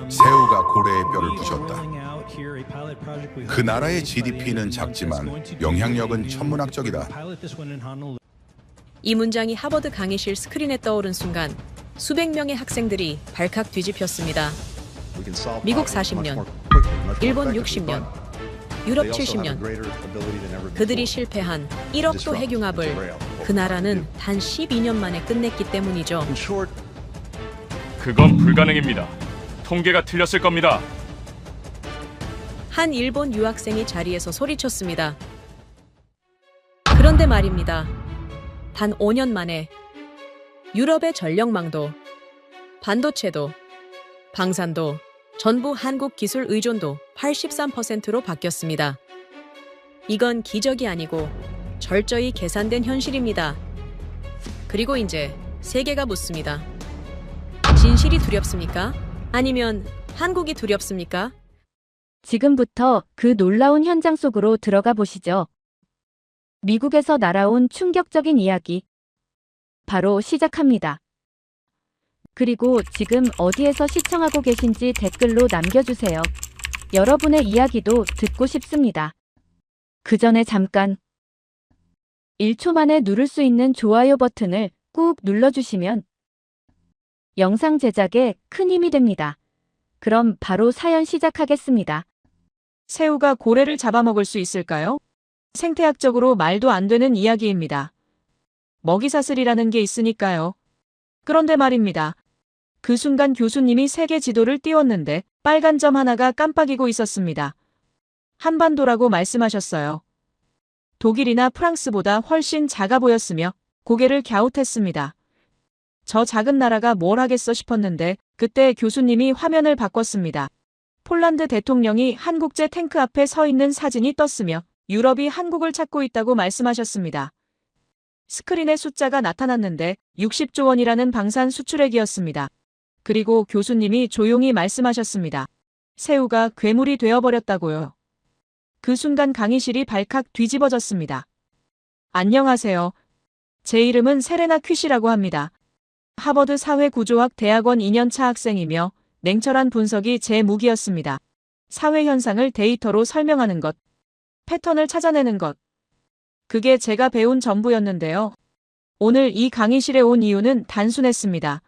새우가 고래의 뼈를 부셨다. 그 나라의 GDP는 작지만 영향력은 천문학적이다. 이 문장이 하버드 강의실 스크린에 떠오른 순간 수백 명의 학생들이 발칵 뒤집혔습니다. 미국 40년, 일본 60년, 유럽 70년. 그들이 실패한 1억도 핵융합을 그 나라는 단 12년 만에 끝냈기 때문이죠. 그건 불가능입니다. 통계가 틀렸을 겁니다. 한 일본 유학생이 자리에서 소리쳤습니다. 그런데 말입니다. 단 5년 만에 유럽의 전력망도, 반도체도, 방산도, 전부 한국 기술 의존도 83%로 바뀌었습니다. 이건 기적이 아니고 철저히 계산된 현실입니다. 그리고 이제 세계가 묻습니다. 진실이 두렵습니까? 아니면 한국이 두렵습니까? 지금부터 그 놀라운 현장 속으로 들어가 보시죠. 미국에서 날아온 충격적인 이야기. 바로 시작합니다. 그리고 지금 어디에서 시청하고 계신지 댓글로 남겨주세요. 여러분의 이야기도 듣고 싶습니다. 그 전에 잠깐 1초 만에 누를 수 있는 좋아요 버튼을 꾹 눌러주시면 영상 제작에 큰 힘이 됩니다. 그럼 바로 사연 시작하겠습니다. 새우가 고래를 잡아먹을 수 있을까요? 생태학적으로 말도 안 되는 이야기입니다. 먹이사슬이라는 게 있으니까요. 그런데 말입니다. 그 순간 교수님이 세계 지도를 띄웠는데 빨간 점 하나가 깜빡이고 있었습니다. 한반도라고 말씀하셨어요. 독일이나 프랑스보다 훨씬 작아 보였으며 고개를 갸웃했습니다. 저 작은 나라가 뭘 하겠어 싶었는데 그때 교수님이 화면을 바꿨습니다. 폴란드 대통령이 한국제 탱크 앞에 서 있는 사진이 떴으며 유럽이 한국을 찾고 있다고 말씀하셨습니다. 스크린에 숫자가 나타났는데 60조 원이라는 방산 수출액이었습니다. 그리고 교수님이 조용히 말씀하셨습니다. 새우가 괴물이 되어버렸다고요. 그 순간 강의실이 발칵 뒤집어졌습니다. 안녕하세요. 제 이름은 세레나 퀴시라고 합니다. 하버드 사회구조학 대학원 2년차 학생이며 냉철한 분석이 제 무기였습니다. 사회 현상을 데이터로 설명하는 것, 패턴을 찾아내는 것. 그게 제가 배운 전부였는데요. 오늘 이 강의실에 온 이유는 단순했습니다.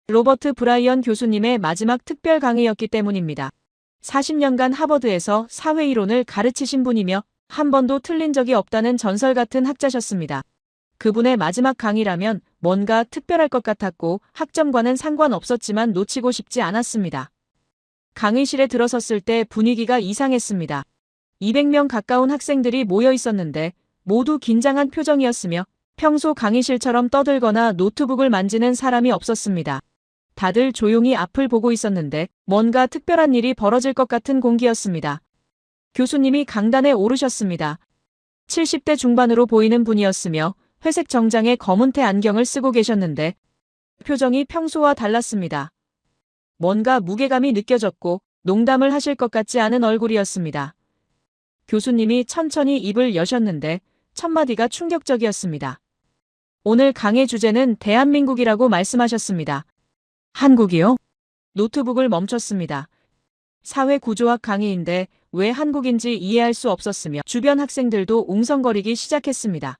로버트 브라이언 교수님의 마지막 특별 강의였기 때문입니다. 40년간 하버드에서 사회이론을 가르치신 분이며 한 번도 틀린 적이 없다는 전설 같은 학자셨습니다. 그분의 마지막 강의라면 뭔가 특별할 것 같았고 학점과는 상관없었지만 놓치고 싶지 않았습니다. 강의실에 들어섰을 때 분위기가 이상했습니다. 200명 가까운 학생들이 모여 있었는데 모두 긴장한 표정이었으며 평소 강의실처럼 떠들거나 노트북을 만지는 사람이 없었습니다. 다들 조용히 앞을 보고 있었는데 뭔가 특별한 일이 벌어질 것 같은 공기였습니다. 교수님이 강단에 오르셨습니다. 70대 중반으로 보이는 분이었으며 회색 정장에 검은테 안경을 쓰고 계셨는데 표정이 평소와 달랐습니다. 뭔가 무게감이 느껴졌고 농담을 하실 것 같지 않은 얼굴이었습니다. 교수님이 천천히 입을 여셨는데 첫 마디가 충격적이었습니다. 오늘 강의 주제는 대한민국이라고 말씀하셨습니다. 한국이요? 노트북을 멈췄습니다. 사회구조학 강의인데 왜 한국인지 이해할 수 없었으며 주변 학생들도 웅성거리기 시작했습니다.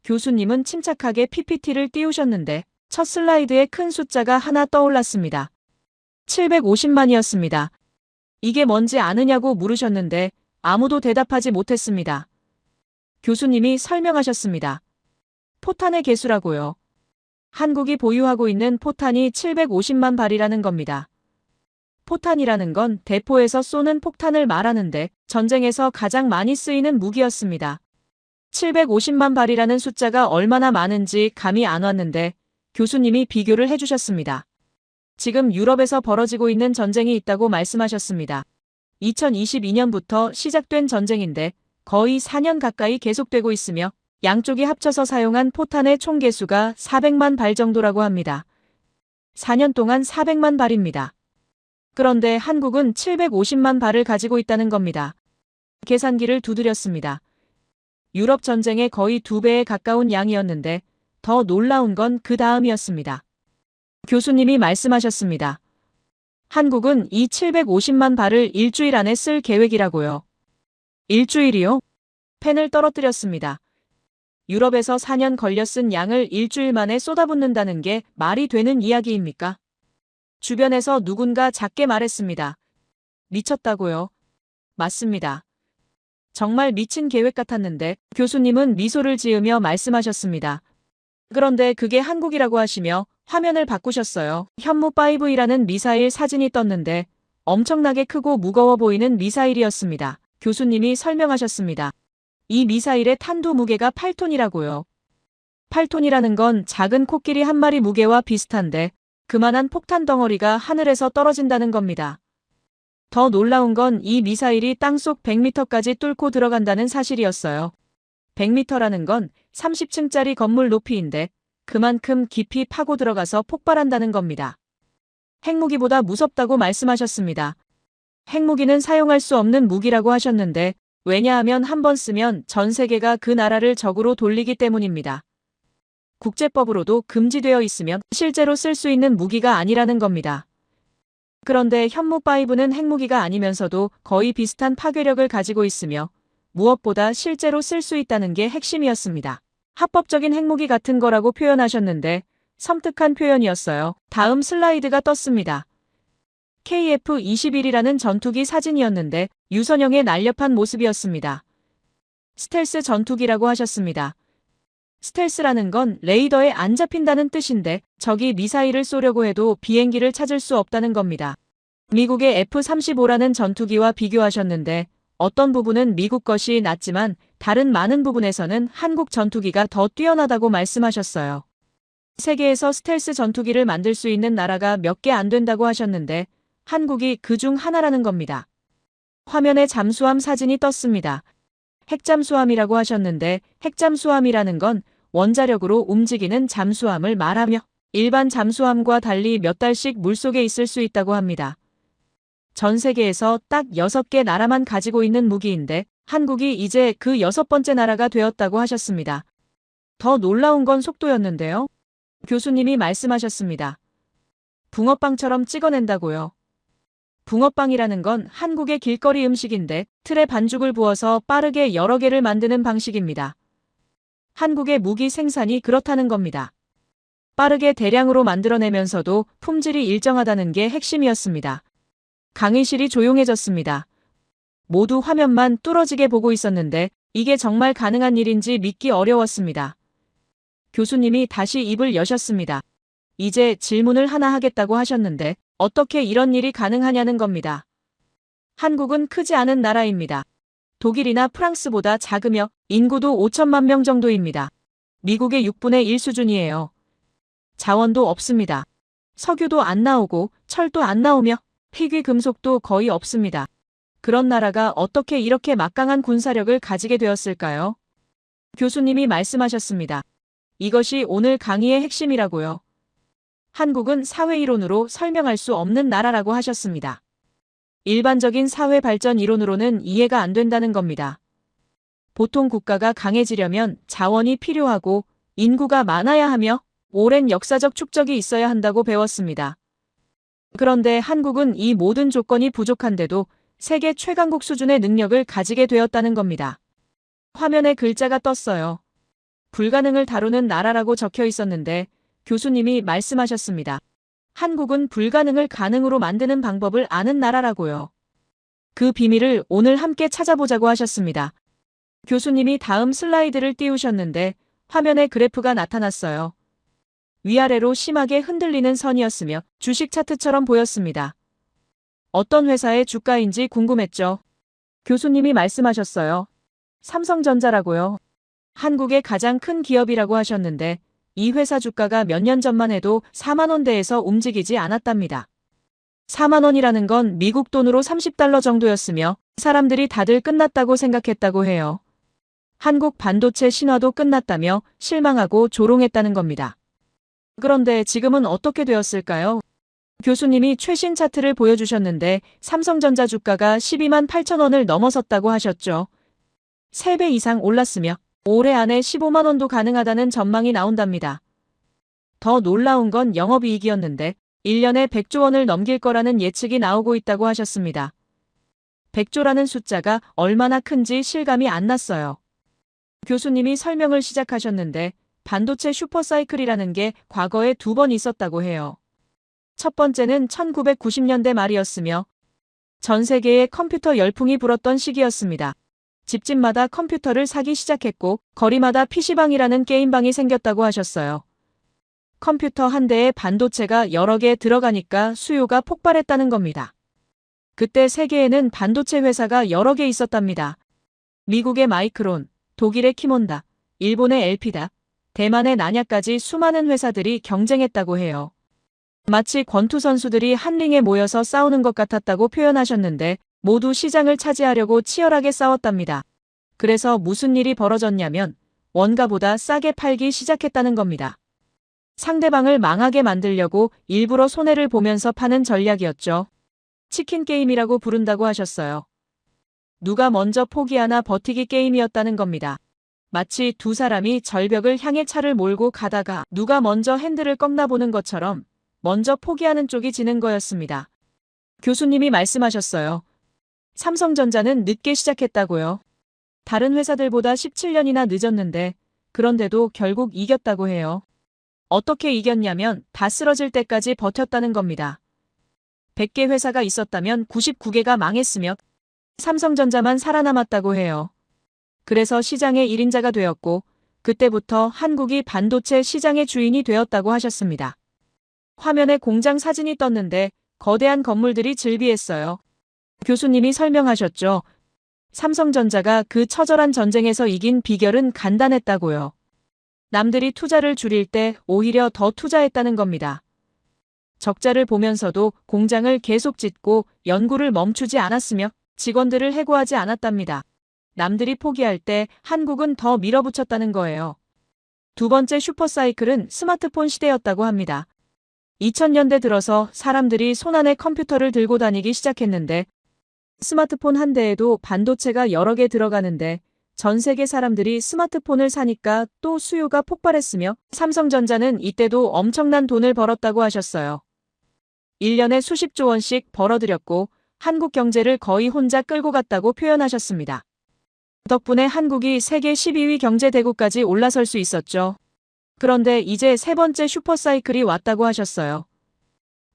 교수님은 침착하게 PPT를 띄우셨는데 첫 슬라이드에 큰 숫자가 하나 떠올랐습니다. 750만이었습니다. 이게 뭔지 아느냐고 물으셨는데 아무도 대답하지 못했습니다. 교수님이 설명하셨습니다. 포탄의 개수라고요. 한국이 보유하고 있는 포탄이 750만 발이라는 겁니다. 포탄이라는 건 대포에서 쏘는 폭탄을 말하는데 전쟁에서 가장 많이 쓰이는 무기였습니다. 750만 발이라는 숫자가 얼마나 많은지 감이 안 왔는데 교수님이 비교를 해주셨습니다. 지금 유럽에서 벌어지고 있는 전쟁이 있다고 말씀하셨습니다. 2022년부터 시작된 전쟁인데 거의 4년 가까이 계속되고 있으며 양쪽이 합쳐서 사용한 포탄의 총 개수가 400만 발 정도라고 합니다. 4년 동안 400만 발입니다. 그런데 한국은 750만 발을 가지고 있다는 겁니다. 계산기를 두드렸습니다. 유럽 전쟁의 거의 2배에 가까운 양이었는데 더 놀라운 건 그 다음이었습니다. 교수님이 말씀하셨습니다. 한국은 이 750만 발을 일주일 안에 쓸 계획이라고요. 일주일이요? 펜을 떨어뜨렸습니다. 유럽에서 4년 걸려 쓴 양을 일주일 만에 쏟아붓는다는 게 말이 되는 이야기입니까? 주변에서 누군가 작게 말했습니다. 미쳤다고요? 맞습니다. 정말 미친 계획 같았는데 교수님은 미소를 지으며 말씀하셨습니다. 그런데 그게 한국이라고 하시며 화면을 바꾸셨어요. 현무5이라는 미사일 사진이 떴는데 엄청나게 크고 무거워 보이는 미사일이었습니다. 교수님이 설명하셨습니다. 이 미사일의 탄두 무게가 8톤이라고요. 8톤이라는 건 작은 코끼리 한 마리 무게와 비슷한데 그만한 폭탄 덩어리가 하늘에서 떨어진다는 겁니다. 더 놀라운 건 이 미사일이 땅속 100m까지 뚫고 들어간다는 사실이었어요. 100m라는 건 30층짜리 건물 높이인데 그만큼 깊이 파고 들어가서 폭발한다는 겁니다. 핵무기보다 무섭다고 말씀하셨습니다. 핵무기는 사용할 수 없는 무기라고 하셨는데 왜냐하면 한 번 쓰면 전 세계가 그 나라를 적으로 돌리기 때문입니다. 국제법으로도 금지되어 있으면 실제로 쓸 수 있는 무기가 아니라는 겁니다. 그런데 현무5는 핵무기가 아니면서도 거의 비슷한 파괴력을 가지고 있으며 무엇보다 실제로 쓸 수 있다는 게 핵심이었습니다. 합법적인 핵무기 같은 거라고 표현하셨는데 섬뜩한 표현이었어요. 다음 슬라이드가 떴습니다. KF-21이라는 전투기 사진이었는데 유선형의 날렵한 모습이었습니다. 스텔스 전투기라고 하셨습니다. 스텔스라는 건 레이더에 안 잡힌다는 뜻인데 적이 미사일을 쏘려고 해도 비행기를 찾을 수 없다는 겁니다. 미국의 F-35라는 전투기와 비교하셨는데 어떤 부분은 미국 것이 낫지만 다른 많은 부분에서는 한국 전투기가 더 뛰어나다고 말씀하셨어요. 세계에서 스텔스 전투기를 만들 수 있는 나라가 몇 개 안 된다고 하셨는데 한국이 그 중 하나라는 겁니다. 화면에 잠수함 사진이 떴습니다. 핵잠수함이라고 하셨는데 핵잠수함이라는 건 원자력으로 움직이는 잠수함을 말하며 일반 잠수함과 달리 몇 달씩 물속에 있을 수 있다고 합니다. 전 세계에서 딱 6개 나라만 가지고 있는 무기인데 한국이 이제 그 6번째 나라가 되었다고 하셨습니다. 더 놀라운 건 속도였는데요. 교수님이 말씀하셨습니다. 붕어빵처럼 찍어낸다고요. 붕어빵이라는 건 한국의 길거리 음식인데 틀에 반죽을 부어서 빠르게 여러 개를 만드는 방식입니다. 한국의 무기 생산이 그렇다는 겁니다. 빠르게 대량으로 만들어내면서도 품질이 일정하다는 게 핵심이었습니다. 강의실이 조용해졌습니다. 모두 화면만 뚫어지게 보고 있었는데 이게 정말 가능한 일인지 믿기 어려웠습니다. 교수님이 다시 입을 여셨습니다. 이제 질문을 하나 하겠다고 하셨는데 어떻게 이런 일이 가능하냐는 겁니다. 한국은 크지 않은 나라입니다. 독일이나 프랑스보다 작으며 인구도 5천만 명 정도입니다. 미국의 6분의 1 수준이에요. 자원도 없습니다. 석유도 안 나오고 철도 안 나오며 희귀 금속도 거의 없습니다. 그런 나라가 어떻게 이렇게 막강한 군사력을 가지게 되었을까요? 교수님이 말씀하셨습니다. 이것이 오늘 강의의 핵심이라고요. 한국은 사회 이론으로 설명할 수 없는 나라라고 하셨습니다. 일반적인 사회 발전 이론으로는 이해가 안 된다는 겁니다. 보통 국가가 강해지려면 자원이 필요하고 인구가 많아야 하며 오랜 역사적 축적이 있어야 한다고 배웠습니다. 그런데 한국은 이 모든 조건이 부족한데도 세계 최강국 수준의 능력을 가지게 되었다는 겁니다. 화면에 글자가 떴어요. 불가능을 다루는 나라라고 적혀 있었는데 교수님이 말씀하셨습니다. 한국은 불가능을 가능으로 만드는 방법을 아는 나라라고요. 그 비밀을 오늘 함께 찾아보자고 하셨습니다. 교수님이 다음 슬라이드를 띄우셨는데 화면에 그래프가 나타났어요. 위아래로 심하게 흔들리는 선이었으며 주식 차트처럼 보였습니다. 어떤 회사의 주가인지 궁금했죠. 교수님이 말씀하셨어요. 삼성전자라고요. 한국의 가장 큰 기업이라고 하셨는데 이 회사 주가가 몇 년 전만 해도 4만 원대에서 움직이지 않았답니다. 4만 원이라는 건 미국 돈으로 30달러 정도였으며 사람들이 다들 끝났다고 생각했다고 해요. 한국 반도체 신화도 끝났다며 실망하고 조롱했다는 겁니다. 그런데 지금은 어떻게 되었을까요? 교수님이 최신 차트를 보여주셨는데 삼성전자 주가가 12만 8천 원을 넘어섰다고 하셨죠. 3배 이상 올랐으며 올해 안에 15만 원도 가능하다는 전망이 나온답니다. 더 놀라운 건 영업이익이었는데 1년에 100조 원을 넘길 거라는 예측이 나오고 있다고 하셨습니다. 100조라는 숫자가 얼마나 큰지 실감이 안 났어요. 교수님이 설명을 시작하셨는데 반도체 슈퍼사이클이라는 게 과거에 2번 있었다고 해요. 첫 번째는 1990년대 말이었으며 전 세계에 컴퓨터 열풍이 불었던 시기였습니다. 집집마다 컴퓨터를 사기 시작했고 거리마다 PC방이라는 게임방이 생겼다고 하셨어요. 컴퓨터 한 대에 반도체가 여러 개 들어가니까 수요가 폭발했다는 겁니다. 그때 세계에는 반도체 회사가 여러 개 있었답니다. 미국의 마이크론, 독일의 키몬다, 일본의 엘피다, 대만의 나냐까지 수많은 회사들이 경쟁했다고 해요. 마치 권투 선수들이 한 링에 모여서 싸우는 것 같았다고 표현하셨는데 모두 시장을 차지하려고 치열하게 싸웠답니다. 그래서 무슨 일이 벌어졌냐면 원가보다 싸게 팔기 시작했다는 겁니다. 상대방을 망하게 만들려고 일부러 손해를 보면서 파는 전략이었죠. 치킨 게임이라고 부른다고 하셨어요. 누가 먼저 포기하나 버티기 게임이었다는 겁니다. 마치 두 사람이 절벽을 향해 차를 몰고 가다가 누가 먼저 핸들을 꺾나 보는 것처럼 먼저 포기하는 쪽이 지는 거였습니다. 교수님이 말씀하셨어요. 삼성전자는 늦게 시작했다고요. 다른 회사들보다 17년이나 늦었는데 그런데도 결국 이겼다고 해요. 어떻게 이겼냐면 다 쓰러질 때까지 버텼다는 겁니다. 100개 회사가 있었다면 99개가 망했으며 삼성전자만 살아남았다고 해요. 그래서 시장의 1인자가 되었고 그때부터 한국이 반도체 시장의 주인이 되었다고 하셨습니다. 화면에 공장 사진이 떴는데 거대한 건물들이 즐비했어요. 교수님이 설명하셨죠. 삼성전자가 그 처절한 전쟁에서 이긴 비결은 간단했다고요. 남들이 투자를 줄일 때 오히려 더 투자했다는 겁니다. 적자를 보면서도 공장을 계속 짓고 연구를 멈추지 않았으며 직원들을 해고하지 않았답니다. 남들이 포기할 때 한국은 더 밀어붙였다는 거예요. 두 번째 슈퍼사이클은 스마트폰 시대였다고 합니다. 2000년대 들어서 사람들이 손안에 컴퓨터를 들고 다니기 시작했는데 스마트폰 한 대에도 반도체가 여러 개 들어가는데 전 세계 사람들이 스마트폰을 사니까 또 수요가 폭발했으며 삼성전자는 이때도 엄청난 돈을 벌었다고 하셨어요. 1년에 수십조 원씩 벌어들였고 한국 경제를 거의 혼자 끌고 갔다고 표현하셨습니다. 덕분에 한국이 세계 12위 경제대국까지 올라설 수 있었죠. 그런데 이제 세 번째 슈퍼사이클이 왔다고 하셨어요.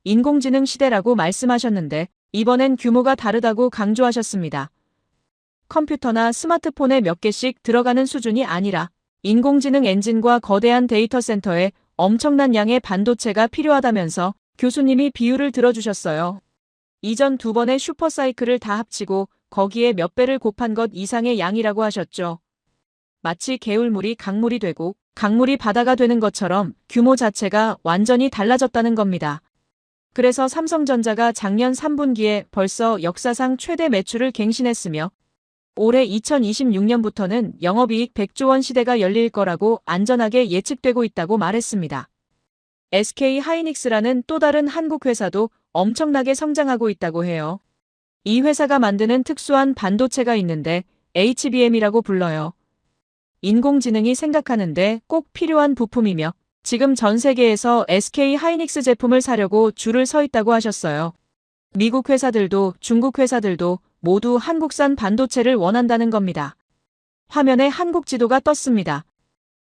인공지능 시대라고 말씀하셨는데 이번엔 규모가 다르다고 강조하셨습니다. 컴퓨터나 스마트폰에 몇 개씩 들어가는 수준이 아니라 인공지능 엔진과 거대한 데이터 센터에 엄청난 양의 반도체가 필요하다면서 교수님이 비유를 들어주셨어요. 이전 두 번의 슈퍼사이클을 다 합치고 거기에 몇 배를 곱한 것 이상의 양이라고 하셨죠. 마치 개울물이 강물이 되고 강물이 바다가 되는 것처럼 규모 자체가 완전히 달라졌다는 겁니다. 그래서 삼성전자가 작년 3분기에 벌써 역사상 최대 매출을 갱신했으며 올해 2026년부터는 영업이익 100조 원 시대가 열릴 거라고 안전하게 예측되고 있다고 말했습니다. SK 하이닉스라는 또 다른 한국 회사도 엄청나게 성장하고 있다고 해요. 이 회사가 만드는 특수한 반도체가 있는데 HBM이라고 불러요. 인공지능이 생각하는데 꼭 필요한 부품이며 지금 전 세계에서 SK 하이닉스 제품을 사려고 줄을 서 있다고 하셨어요. 미국 회사들도 중국 회사들도 모두 한국산 반도체를 원한다는 겁니다. 화면에 한국 지도가 떴습니다.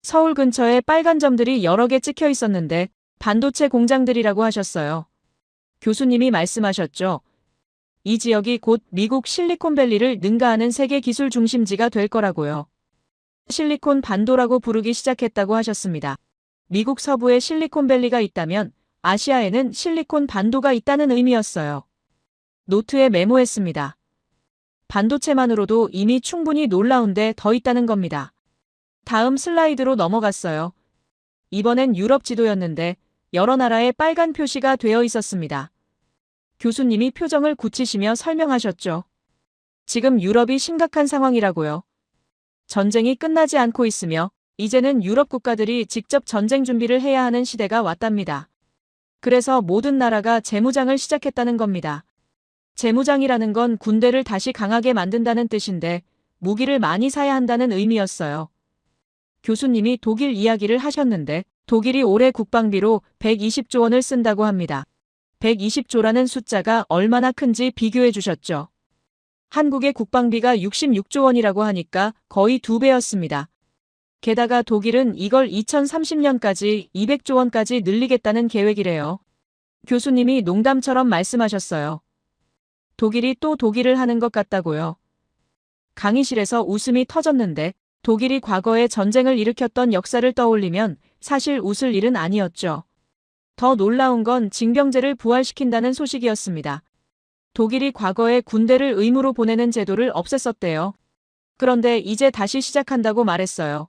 서울 근처에 빨간 점들이 여러 개 찍혀 있었는데 반도체 공장들이라고 하셨어요. 교수님이 말씀하셨죠. 이 지역이 곧 미국 실리콘밸리를 능가하는 세계 기술 중심지가 될 거라고요. 실리콘 반도라고 부르기 시작했다고 하셨습니다. 미국 서부에 실리콘밸리가 있다면 아시아에는 실리콘 반도가 있다는 의미였어요. 노트에 메모했습니다. 반도체만으로도 이미 충분히 놀라운데 더 있다는 겁니다. 다음 슬라이드로 넘어갔어요. 이번엔 유럽 지도였는데 여러 나라에 빨간 표시가 되어 있었습니다. 교수님이 표정을 굳히시며 설명하셨죠. 지금 유럽이 심각한 상황이라고요. 전쟁이 끝나지 않고 있으며 이제는 유럽 국가들이 직접 전쟁 준비를 해야 하는 시대가 왔답니다. 그래서 모든 나라가 재무장을 시작했다는 겁니다. 재무장이라는 건 군대를 다시 강하게 만든다는 뜻인데 무기를 많이 사야 한다는 의미였어요. 교수님이 독일 이야기를 하셨는데 독일이 올해 국방비로 120조 원을 쓴다고 합니다. 120조라는 숫자가 얼마나 큰지 비교해 주셨죠. 한국의 국방비가 66조 원이라고 하니까 거의 2배였습니다. 게다가 독일은 이걸 2030년까지 200조 원까지 늘리겠다는 계획이래요. 교수님이 농담처럼 말씀하셨어요. 독일이 또 독일을 하는 것 같다고요. 강의실에서 웃음이 터졌는데 독일이 과거에 전쟁을 일으켰던 역사를 떠올리면 사실 웃을 일은 아니었죠. 더 놀라운 건 징병제를 부활시킨다는 소식이었습니다. 독일이 과거에 군대를 의무로 보내는 제도를 없앴었대요. 그런데 이제 다시 시작한다고 말했어요.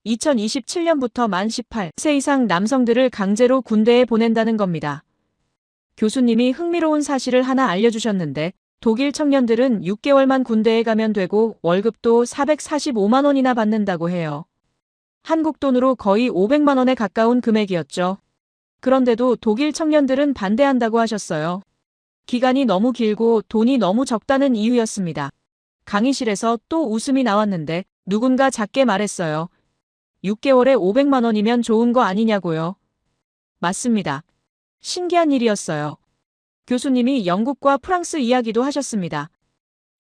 2027년부터 만 18세 이상 남성들을 강제로 군대에 보낸다는 겁니다. 교수님이 흥미로운 사실을 하나 알려주셨는데 독일 청년들은 6개월만 군대에 가면 되고 월급도 445만 원이나 받는다고 해요. 한국 돈으로 거의 500만 원에 가까운 금액이었죠. 그런데도 독일 청년들은 반대한다고 하셨어요. 기간이 너무 길고 돈이 너무 적다는 이유였습니다. 강의실에서 또 웃음이 나왔는데 누군가 작게 말했어요. 6개월에 500만 원이면 좋은 거 아니냐고요. 맞습니다. 신기한 일이었어요. 교수님이 영국과 프랑스 이야기도 하셨습니다.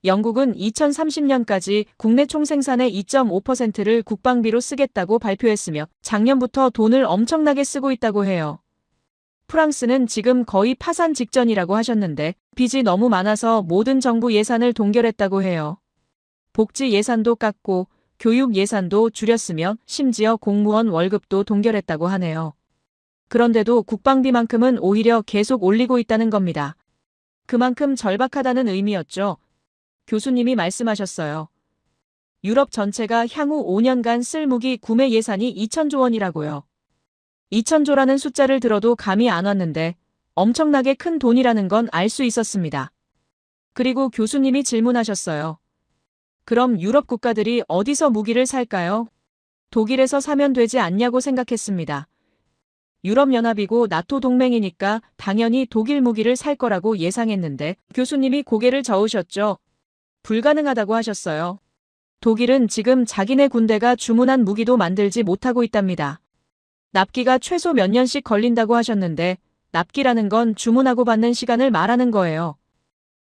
영국은 2030년까지 국내 총생산의 2.5%를 국방비로 쓰겠다고 발표했으며 작년부터 돈을 엄청나게 쓰고 있다고 해요. 프랑스는 지금 거의 파산 직전이라고 하셨는데 빚이 너무 많아서 모든 정부 예산을 동결했다고 해요. 복지 예산도 깎고 교육 예산도 줄였으며 심지어 공무원 월급도 동결했다고 하네요. 그런데도 국방비만큼은 오히려 계속 올리고 있다는 겁니다. 그만큼 절박하다는 의미였죠. 교수님이 말씀하셨어요. 유럽 전체가 향후 5년간 쓸 무기 구매 예산이 2천조 원이라고요. 2천조라는 숫자를 들어도 감이 안 왔는데 엄청나게 큰 돈이라는 건 알 수 있었습니다. 그리고 교수님이 질문하셨어요. 그럼 유럽 국가들이 어디서 무기를 살까요? 독일에서 사면 되지 않냐고 생각했습니다. 유럽연합이고 나토 동맹이니까 당연히 독일 무기를 살 거라고 예상했는데 교수님이 고개를 저으셨죠. 불가능하다고 하셨어요. 독일은 지금 자기네 군대가 주문한 무기도 만들지 못하고 있답니다. 납기가 최소 몇 년씩 걸린다고 하셨는데 납기라는 건 주문하고 받는 시간을 말하는 거예요.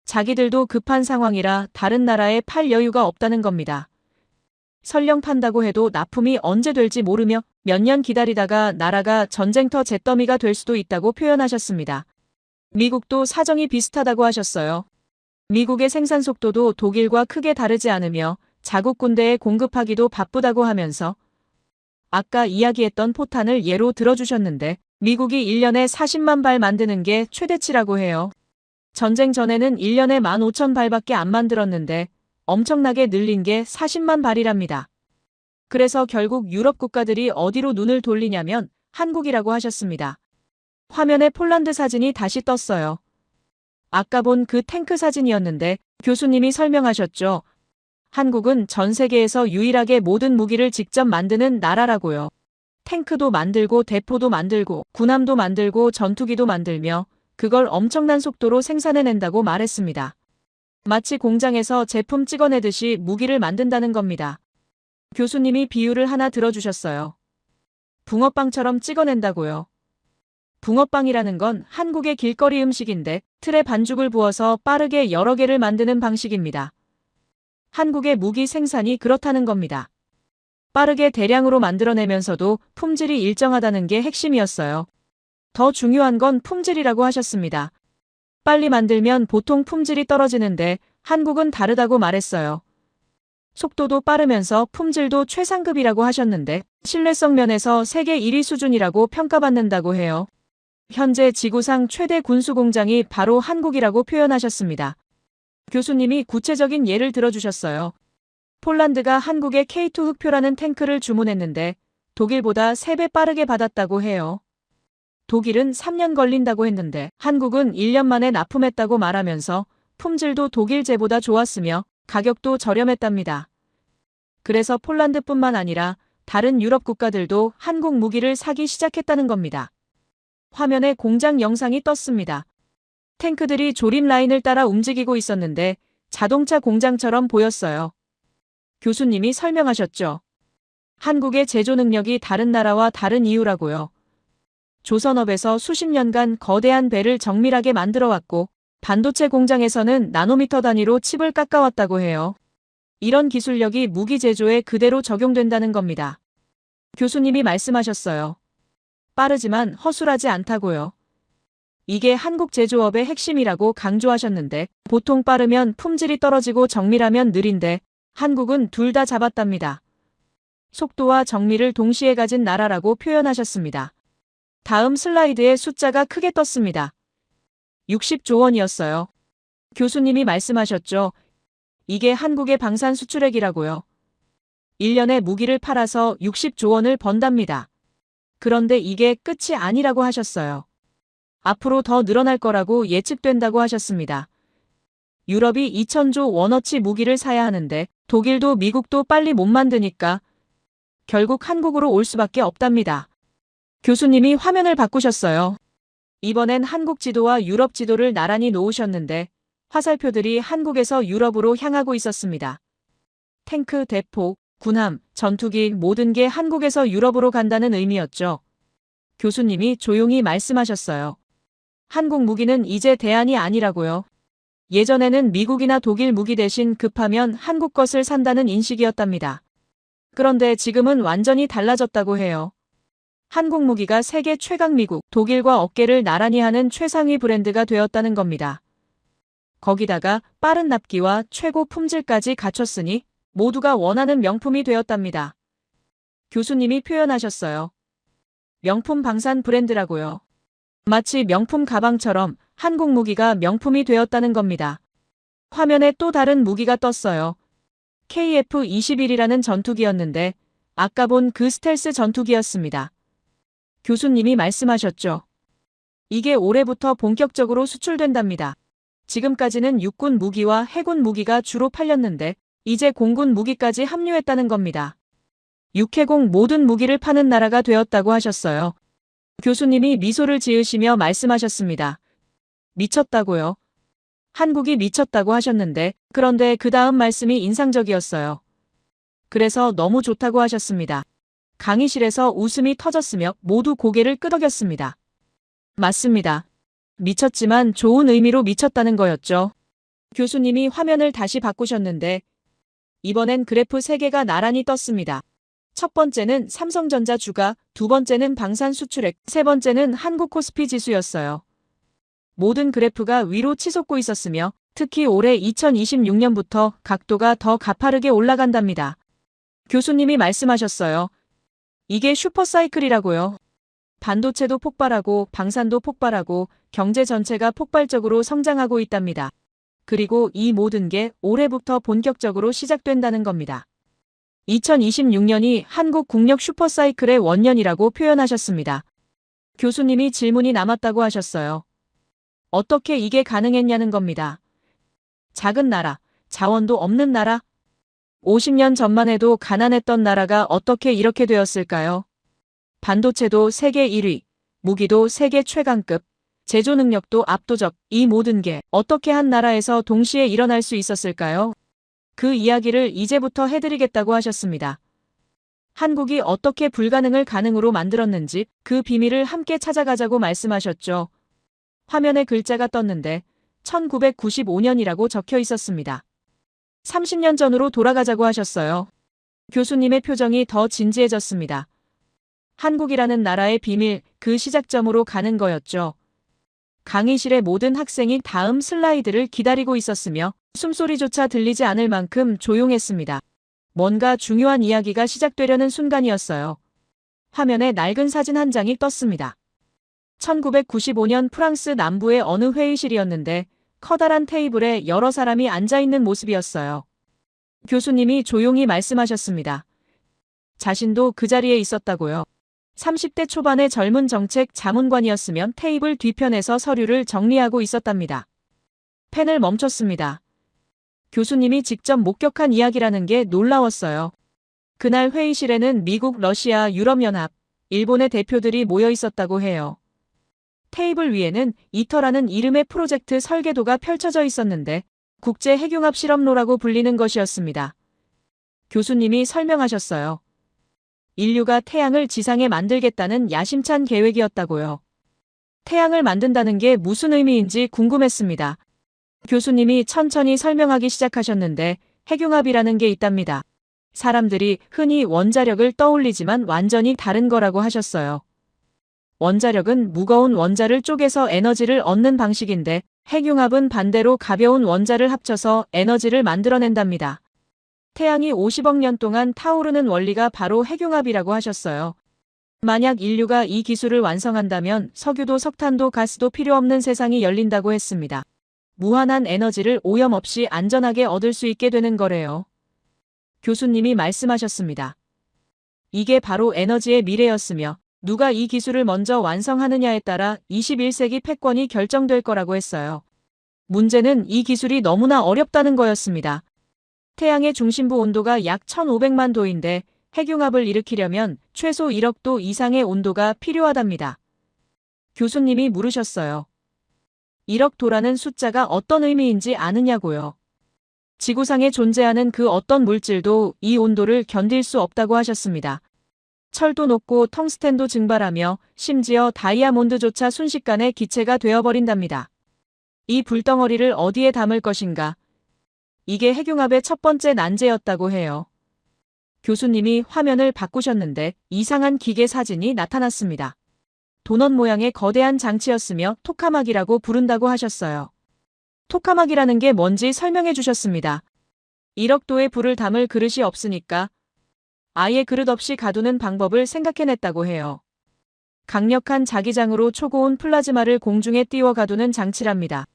자기들도 급한 상황이라 다른 나라에 팔 여유가 없다는 겁니다. 설령 판다고 해도 납품이 언제 될지 모르며 몇 년 기다리다가 나라가 전쟁터 잿더미가 될 수도 있다고 표현하셨습니다. 미국도 사정이 비슷하다고 하셨어요. 미국의 생산 속도도 독일과 크게 다르지 않으며 자국 군대에 공급하기도 바쁘다고 하면서 아까 이야기했던 포탄을 예로 들어주셨는데 미국이 1년에 40만 발 만드는 게 최대치라고 해요. 전쟁 전에는 1년에 15,000발밖에 안 만들었는데 엄청나게 늘린 게 40만 발이랍니다. 그래서 결국 유럽 국가들이 어디로 눈을 돌리냐면 한국이라고 하셨습니다. 화면에 폴란드 사진이 다시 떴어요. 아까 본 그 탱크 사진이었는데 교수님이 설명하셨죠. 한국은 전 세계에서 유일하게 모든 무기를 직접 만드는 나라라고요. 탱크도 만들고 대포도 만들고 군함도 만들고 전투기도 만들며 그걸 엄청난 속도로 생산해낸다고 말했습니다. 마치 공장에서 제품 찍어내듯이 무기를 만든다는 겁니다. 교수님이 비유를 하나 들어주셨어요. 붕어빵처럼 찍어낸다고요. 붕어빵이라는 건 한국의 길거리 음식인데 틀에 반죽을 부어서 빠르게 여러 개를 만드는 방식입니다. 한국의 무기 생산이 그렇다는 겁니다. 빠르게 대량으로 만들어내면서도 품질이 일정하다는 게 핵심이었어요. 더 중요한 건 품질이라고 하셨습니다. 빨리 만들면 보통 품질이 떨어지는데 한국은 다르다고 말했어요. 속도도 빠르면서 품질도 최상급이라고 하셨는데 신뢰성 면에서 세계 1위 수준이라고 평가받는다고 해요. 현재 지구상 최대 군수공장이 바로 한국이라고 표현하셨습니다. 교수님이 구체적인 예를 들어주셨어요. 폴란드가 한국의 K2 흑표라는 탱크를 주문했는데 독일보다 3배 빠르게 받았다고 해요. 독일은 3년 걸린다고 했는데 한국은 1년 만에 납품했다고 말하면서 품질도 독일제보다 좋았으며 가격도 저렴했답니다. 그래서 폴란드뿐만 아니라 다른 유럽 국가들도 한국 무기를 사기 시작했다는 겁니다. 화면에 공장 영상이 떴습니다. 탱크들이 조립 라인을 따라 움직이고 있었는데 자동차 공장처럼 보였어요. 교수님이 설명하셨죠. 한국의 제조 능력이 다른 나라와 다른 이유라고요. 조선업에서 수십 년간 거대한 배를 정밀하게 만들어 왔고 반도체 공장에서는 나노미터 단위로 칩을 깎아왔다고 해요. 이런 기술력이 무기 제조에 그대로 적용된다는 겁니다. 교수님이 말씀하셨어요. 빠르지만 허술하지 않다고요. 이게 한국 제조업의 핵심이라고 강조하셨는데 보통 빠르면 품질이 떨어지고 정밀하면 느린데 한국은 둘 다 잡았답니다. 속도와 정밀을 동시에 가진 나라라고 표현하셨습니다. 다음 슬라이드에 숫자가 크게 떴습니다. 60조 원이었어요. 교수님이 말씀하셨죠. 이게 한국의 방산 수출액이라고요. 1년에 무기를 팔아서 60조 원을 번답니다. 그런데 이게 끝이 아니라고 하셨어요. 앞으로 더 늘어날 거라고 예측된다고 하셨습니다. 유럽이 2,000조 원어치 무기를 사야 하는데 독일도 미국도 빨리 못 만드니까 결국 한국으로 올 수밖에 없답니다. 교수님이 화면을 바꾸셨어요. 이번엔 한국 지도와 유럽 지도를 나란히 놓으셨는데 화살표들이 한국에서 유럽으로 향하고 있었습니다. 탱크, 대포, 군함, 전투기 모든 게 한국에서 유럽으로 간다는 의미였죠. 교수님이 조용히 말씀하셨어요. 한국 무기는 이제 대안이 아니라고요. 예전에는 미국이나 독일 무기 대신 급하면 한국 것을 산다는 인식이었답니다. 그런데 지금은 완전히 달라졌다고 해요. 한국 무기가 세계 최강 미국, 독일과 어깨를 나란히 하는 최상위 브랜드가 되었다는 겁니다. 거기다가 빠른 납기와 최고 품질까지 갖췄으니 모두가 원하는 명품이 되었답니다. 교수님이 표현하셨어요. 명품 방산 브랜드라고요. 마치 명품 가방처럼 한국 무기가 명품이 되었다는 겁니다. 화면에 또 다른 무기가 떴어요. KF-21이라는 전투기였는데 아까 본 그 스텔스 전투기였습니다. 교수님이 말씀하셨죠. 이게 올해부터 본격적으로 수출된답니다. 지금까지는 육군 무기와 해군 무기가 주로 팔렸는데 이제 공군 무기까지 합류했다는 겁니다. 육해공 모든 무기를 파는 나라가 되었다고 하셨어요. 교수님이 미소를 지으시며 말씀하셨습니다. 미쳤다고요. 한국이 미쳤다고 하셨는데 그런데 그 다음 말씀이 인상적이었어요. 그래서 너무 좋다고 하셨습니다. 강의실에서 웃음이 터졌으며 모두 고개를 끄덕였습니다. 맞습니다. 미쳤지만 좋은 의미로 미쳤다는 거였죠. 교수님이 화면을 다시 바꾸셨는데 이번엔 그래프 3개가 나란히 떴습니다. 첫 번째는 삼성전자 주가, 두 번째는 방산 수출액, 세 번째는 한국 코스피 지수였어요. 모든 그래프가 위로 치솟고 있었으며 특히 올해 2026년부터 각도가 더 가파르게 올라간답니다. 교수님이 말씀하셨어요. 이게 슈퍼사이클이라고요. 반도체도 폭발하고 방산도 폭발하고 경제 전체가 폭발적으로 성장하고 있답니다. 그리고 이 모든 게 올해부터 본격적으로 시작된다는 겁니다. 2026년이 한국 국력 슈퍼사이클의 원년이라고 표현하셨습니다. 교수님이 질문이 남았다고 하셨어요. 어떻게 이게 가능했냐는 겁니다. 작은 나라, 자원도 없는 나라? 50년 전만 해도 가난했던 나라가 어떻게 이렇게 되었을까요? 반도체도 세계 1위, 무기도 세계 최강급, 제조 능력도 압도적, 이 모든 게 어떻게 한 나라에서 동시에 일어날 수 있었을까요? 그 이야기를 이제부터 해드리겠다고 하셨습니다. 한국이 어떻게 불가능을 가능으로 만들었는지 그 비밀을 함께 찾아가자고 말씀하셨죠. 화면에 글자가 떴는데 1995년이라고 적혀 있었습니다. 30년 전으로 돌아가자고 하셨어요. 교수님의 표정이 더 진지해졌습니다. 한국이라는 나라의 비밀, 그 시작점으로 가는 거였죠. 강의실의 모든 학생이 다음 슬라이드를 기다리고 있었으며 숨소리조차 들리지 않을 만큼 조용했습니다. 뭔가 중요한 이야기가 시작되려는 순간이었어요. 화면에 낡은 사진 한 장이 떴습니다. 1995년 프랑스 남부의 어느 회의실이었는데 커다란 테이블에 여러 사람이 앉아있는 모습이었어요. 교수님이 조용히 말씀하셨습니다. 자신도 그 자리에 있었다고요. 30대 초반의 젊은 정책 자문관이었으면 테이블 뒤편에서 서류를 정리하고 있었답니다. 펜을 멈췄습니다. 교수님이 직접 목격한 이야기라는 게 놀라웠어요. 그날 회의실에는 미국, 러시아, 유럽연합, 일본의 대표들이 모여 있었다고 해요. 테이블 위에는 이터라는 이름의 프로젝트 설계도가 펼쳐져 있었는데 국제 핵융합 실험로라고 불리는 것이었습니다. 교수님이 설명하셨어요. 인류가 태양을 지상에 만들겠다는 야심찬 계획이었다고요. 태양을 만든다는 게 무슨 의미인지 궁금했습니다. 교수님이 천천히 설명하기 시작하셨는데 핵융합이라는 게 있답니다. 사람들이 흔히 원자력을 떠올리지만 완전히 다른 거라고 하셨어요. 원자력은 무거운 원자를 쪼개서 에너지를 얻는 방식인데 핵융합은 반대로 가벼운 원자를 합쳐서 에너지를 만들어낸답니다. 태양이 50억 년 동안 타오르는 원리가 바로 핵융합이라고 하셨어요. 만약 인류가 이 기술을 완성한다면 석유도 석탄도 가스도 필요 없는 세상이 열린다고 했습니다. 무한한 에너지를 오염 없이 안전하게 얻을 수 있게 되는 거래요. 교수님이 말씀하셨습니다. 이게 바로 에너지의 미래였으며 누가 이 기술을 먼저 완성하느냐에 따라 21세기 패권이 결정될 거라고 했어요. 문제는 이 기술이 너무나 어렵다는 거였습니다. 태양의 중심부 온도가 약 1500만 도인데 핵융합을 일으키려면 최소 1억 도 이상의 온도가 필요하답니다. 교수님이 물으셨어요. 1억 도라는 숫자가 어떤 의미인지 아느냐고요. 지구상에 존재하는 그 어떤 물질도 이 온도를 견딜 수 없다고 하셨습니다. 철도 녹고 텅스텐도 증발하며 심지어 다이아몬드조차 순식간에 기체가 되어버린답니다. 이 불덩어리를 어디에 담을 것인가? 이게 핵융합의 첫 번째 난제였다고 해요. 교수님이 화면을 바꾸셨는데 이상한 기계 사진이 나타났습니다. 도넛 모양의 거대한 장치였으며 토카막이라고 부른다고 하셨어요. 토카막이라는 게 뭔지 설명해 주셨습니다. 1억 도의 불을 담을 그릇이 없으니까 아예 그릇 없이 가두는 방법을 생각해냈다고 해요. 강력한 자기장으로 초고온 플라즈마를 공중에 띄워 가두는 장치랍니다.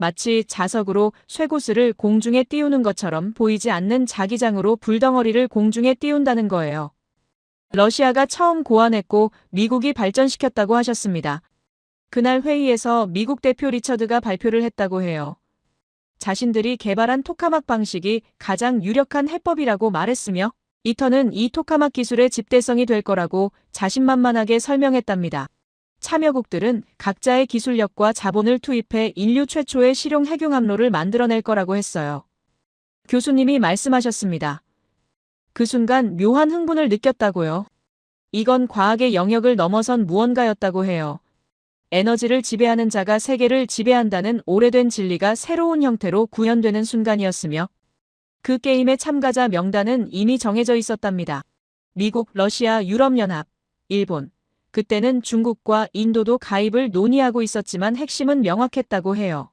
마치 자석으로 쇠구슬을 공중에 띄우는 것처럼 보이지 않는 자기장으로 불덩어리를 공중에 띄운다는 거예요. 러시아가 처음 고안했고 미국이 발전시켰다고 하셨습니다. 그날 회의에서 미국 대표 리처드가 발표를 했다고 해요. 자신들이 개발한 토카막 방식이 가장 유력한 해법이라고 말했으며 이터는 이 토카막 기술의 집대성이 될 거라고 자신만만하게 설명했답니다. 참여국들은 각자의 기술력과 자본을 투입해 인류 최초의 실용 핵융합로를 만들어낼 거라고 했어요. 교수님이 말씀하셨습니다. 그 순간 묘한 흥분을 느꼈다고요. 이건 과학의 영역을 넘어선 무언가였다고 해요. 에너지를 지배하는 자가 세계를 지배한다는 오래된 진리가 새로운 형태로 구현되는 순간이었으며 그 게임의 참가자 명단은 이미 정해져 있었답니다. 미국, 러시아, 유럽연합, 일본, 그때는 중국과 인도도 가입을 논의하고 있었지만 핵심은 명확했다고 해요.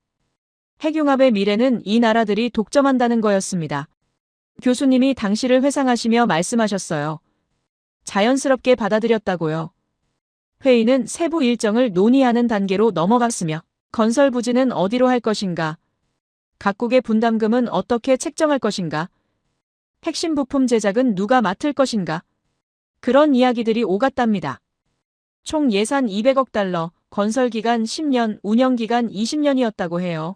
핵융합의 미래는 이 나라들이 독점한다는 거였습니다. 교수님이 당시를 회상하시며 말씀하셨어요. 자연스럽게 받아들였다고요. 회의는 세부 일정을 논의하는 단계로 넘어갔으며 건설 부지는 어디로 할 것인가, 각국의 분담금은 어떻게 책정할 것인가, 핵심 부품 제작은 누가 맡을 것인가, 그런 이야기들이 오갔답니다. 총 예산 200억 달러, 건설 기간 10년, 운영 기간 20년이었다고 해요.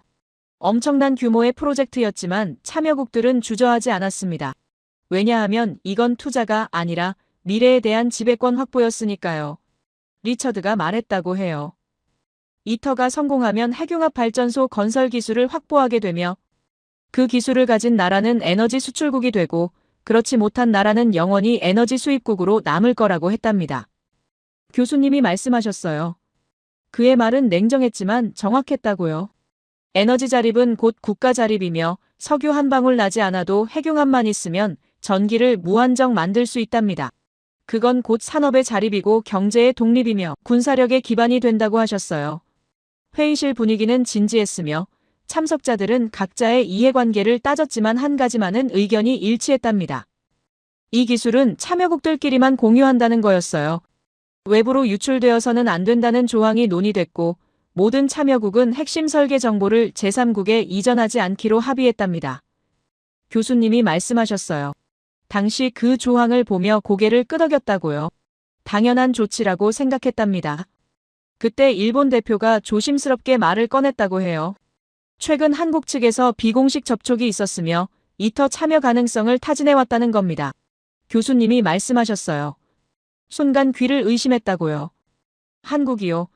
엄청난 규모의 프로젝트였지만 참여국들은 주저하지 않았습니다. 왜냐하면 이건 투자가 아니라 미래에 대한 지배권 확보였으니까요. 리처드가 말했다고 해요. 이터가 성공하면 핵융합 발전소 건설 기술을 확보하게 되며 그 기술을 가진 나라는 에너지 수출국이 되고 그렇지 못한 나라는 영원히 에너지 수입국으로 남을 거라고 했답니다. 교수님이 말씀하셨어요. 그의 말은 냉정했지만 정확했다고요. 에너지 자립은 곧 국가 자립이며 석유 한 방울 나지 않아도 핵융합만 있으면 전기를 무한정 만들 수 있답니다. 그건 곧 산업의 자립이고 경제의 독립이며 군사력의 기반이 된다고 하셨어요. 회의실 분위기는 진지했으며 참석자들은 각자의 이해관계를 따졌지만 한 가지만은 의견이 일치했답니다. 이 기술은 참여국들끼리만 공유한다는 거였어요. 외부로 유출되어서는 안 된다는 조항이 논의됐고 모든 참여국은 핵심 설계 정보를 제3국에 이전하지 않기로 합의했답니다. 교수님이 말씀하셨어요. 당시 그 조항을 보며 고개를 끄덕였다고요. 당연한 조치라고 생각했답니다. 그때 일본 대표가 조심스럽게 말을 꺼냈다고 해요. 최근 한국 측에서 비공식 접촉이 있었으며 이터 참여 가능성을 타진해왔다는 겁니다. 교수님이 말씀하셨어요. 순간 귀를 의심했다고요. 한국이요.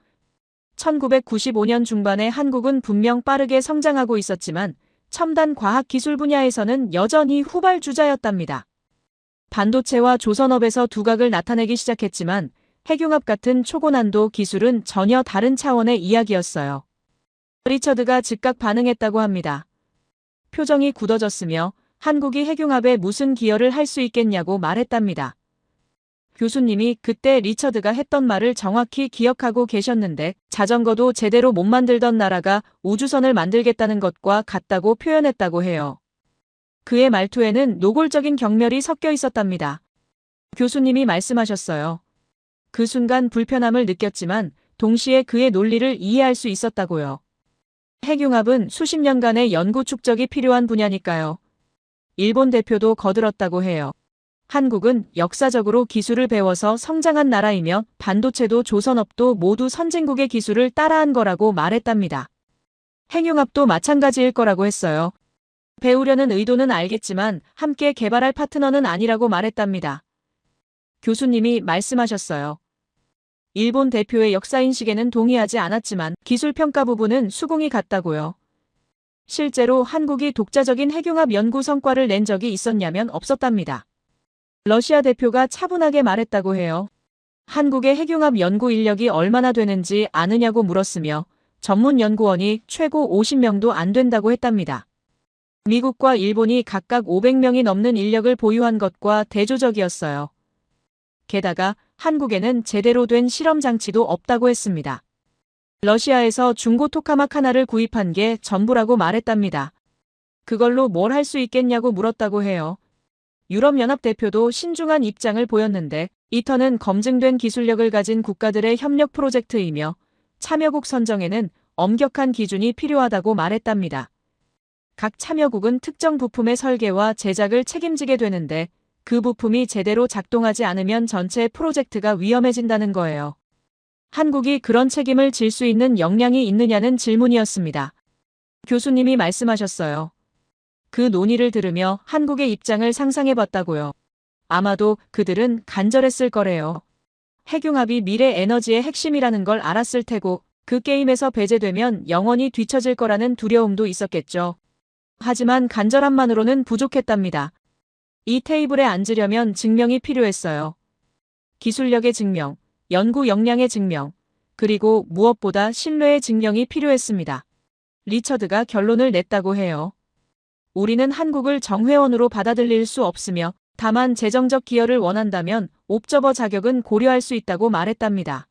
1995년 중반에 한국은 분명 빠르게 성장하고 있었지만 첨단 과학 기술 분야에서는 여전히 후발주자였답니다. 반도체와 조선업에서 두각을 나타내기 시작했지만 핵융합 같은 초고난도 기술은 전혀 다른 차원의 이야기였어요. 리처드가 즉각 반응했다고 합니다. 표정이 굳어졌으며 한국이 핵융합에 무슨 기여를 할 수 있겠냐고 말했답니다. 교수님이 그때 리처드가 했던 말을 정확히 기억하고 계셨는데 자전거도 제대로 못 만들던 나라가 우주선을 만들겠다는 것과 같다고 표현했다고 해요. 그의 말투에는 노골적인 경멸이 섞여 있었답니다. 교수님이 말씀하셨어요. 그 순간 불편함을 느꼈지만 동시에 그의 논리를 이해할 수 있었다고요. 핵융합은 수십 년간의 연구 축적이 필요한 분야니까요. 일본 대표도 거들었다고 해요. 한국은 역사적으로 기술을 배워서 성장한 나라이며 반도체도 조선업도 모두 선진국의 기술을 따라한 거라고 말했답니다. 핵융합도 마찬가지일 거라고 했어요. 배우려는 의도는 알겠지만 함께 개발할 파트너는 아니라고 말했답니다. 교수님이 말씀하셨어요. 일본 대표의 역사인식에는 동의하지 않았지만 기술 평가 부분은 수긍이 갔다고요. 실제로 한국이 독자적인 핵융합 연구 성과를 낸 적이 있었냐면 없었답니다. 러시아 대표가 차분하게 말했다고 해요. 한국의 핵융합 연구 인력이 얼마나 되는지 아느냐고 물었으며 전문 연구원이 최고 50명도 안 된다고 했답니다. 미국과 일본이 각각 500명이 넘는 인력을 보유한 것과 대조적이었어요. 게다가 한국에는 제대로 된 실험 장치도 없다고 했습니다. 러시아에서 중고 토카막 하나를 구입한 게 전부라고 말했답니다. 그걸로 뭘 할 수 있겠냐고 물었다고 해요. 유럽연합 대표도 신중한 입장을 보였는데 이터는 검증된 기술력을 가진 국가들의 협력 프로젝트이며 참여국 선정에는 엄격한 기준이 필요하다고 말했답니다. 각 참여국은 특정 부품의 설계와 제작을 책임지게 되는데 그 부품이 제대로 작동하지 않으면 전체 프로젝트가 위험해진다는 거예요. 한국이 그런 책임을 질 수 있는 역량이 있느냐는 질문이었습니다. 교수님이 말씀하셨어요. 그 논의를 들으며 한국의 입장을 상상해봤다고요. 아마도 그들은 간절했을 거래요. 핵융합이 미래 에너지의 핵심이라는 걸 알았을 테고 그 게임에서 배제되면 영원히 뒤처질 거라는 두려움도 있었겠죠. 하지만 간절함만으로는 부족했답니다. 이 테이블에 앉으려면 증명이 필요했어요. 기술력의 증명, 연구 역량의 증명, 그리고 무엇보다 신뢰의 증명이 필요했습니다. 리처드가 결론을 냈다고 해요. 우리는 한국을 정회원으로 받아들일 수 없으며 다만 재정적 기여를 원한다면 옵저버 자격은 고려할 수 있다고 말했답니다.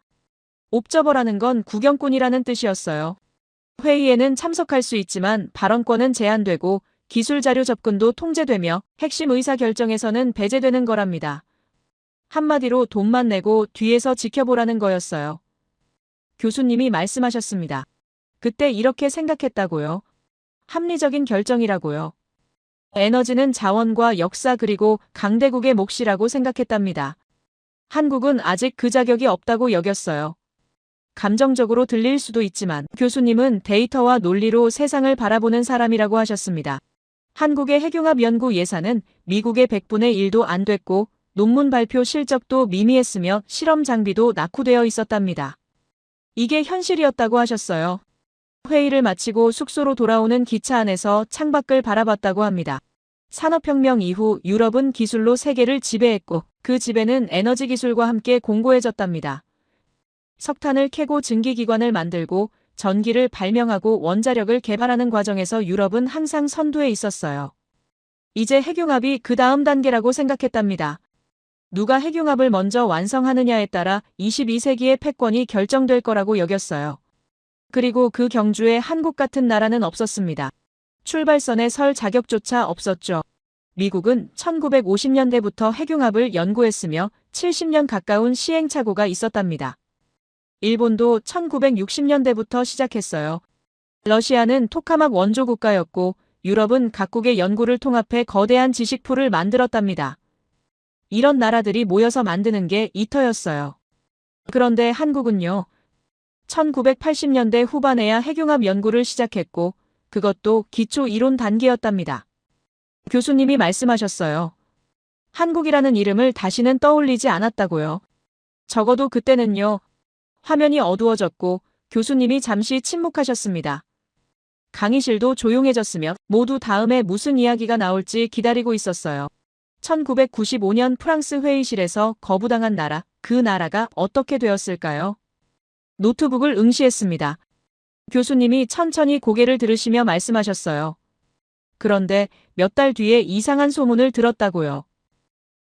옵저버라는 건 구경꾼이라는 뜻이었어요. 회의에는 참석할 수 있지만 발언권은 제한되고 기술 자료 접근도 통제되며 핵심 의사 결정에서는 배제되는 거랍니다. 한마디로 돈만 내고 뒤에서 지켜보라는 거였어요. 교수님이 말씀하셨습니다. 그때 이렇게 생각했다고요. 합리적인 결정이라고요. 에너지는 자원과 역사 그리고 강대국의 몫이라고 생각했답니다. 한국은 아직 그 자격이 없다고 여겼어요. 감정적으로 들릴 수도 있지만 교수님은 데이터와 논리로 세상을 바라보는 사람이라고 하셨습니다. 한국의 핵융합 연구 예산은 미국의 100분의 1도 안 됐고 논문 발표 실적도 미미했으며 실험 장비도 낙후되어 있었답니다. 이게 현실이었다고 하셨어요. 회의를 마치고 숙소로 돌아오는 기차 안에서 창밖을 바라봤다고 합니다. 산업혁명 이후 유럽은 기술로 세계를 지배했고 그 지배는 에너지 기술과 함께 공고해졌답니다. 석탄을 캐고 증기기관을 만들고 전기를 발명하고 원자력을 개발하는 과정에서 유럽은 항상 선두에 있었어요. 이제 핵융합이 그 다음 단계라고 생각했답니다. 누가 핵융합을 먼저 완성하느냐에 따라 22세기의 패권이 결정될 거라고 여겼어요. 그리고 그 경주에 한국 같은 나라는 없었습니다. 출발선에 설 자격조차 없었죠. 미국은 1950년대부터 핵융합을 연구했으며 70년 가까운 시행착오가 있었답니다. 일본도 1960년대부터 시작했어요. 러시아는 토카막 원조 국가였고 유럽은 각국의 연구를 통합해 거대한 지식풀을 만들었답니다. 이런 나라들이 모여서 만드는 게 이터였어요. 그런데 한국은요. 1980년대 후반에야 핵융합 연구를 시작했고 그것도 기초 이론 단계였답니다. 교수님이 말씀하셨어요. 한국이라는 이름을 다시는 떠올리지 않았다고요. 적어도 그때는요. 화면이 어두워졌고 교수님이 잠시 침묵하셨습니다. 강의실도 조용해졌으며 모두 다음에 무슨 이야기가 나올지 기다리고 있었어요. 1995년 프랑스 회의실에서 거부당한 나라, 그 나라가 어떻게 되었을까요? 노트북을 응시했습니다. 교수님이 천천히 고개를 들으시며 말씀하셨어요. 그런데 몇 달 뒤에 이상한 소문을 들었다고요.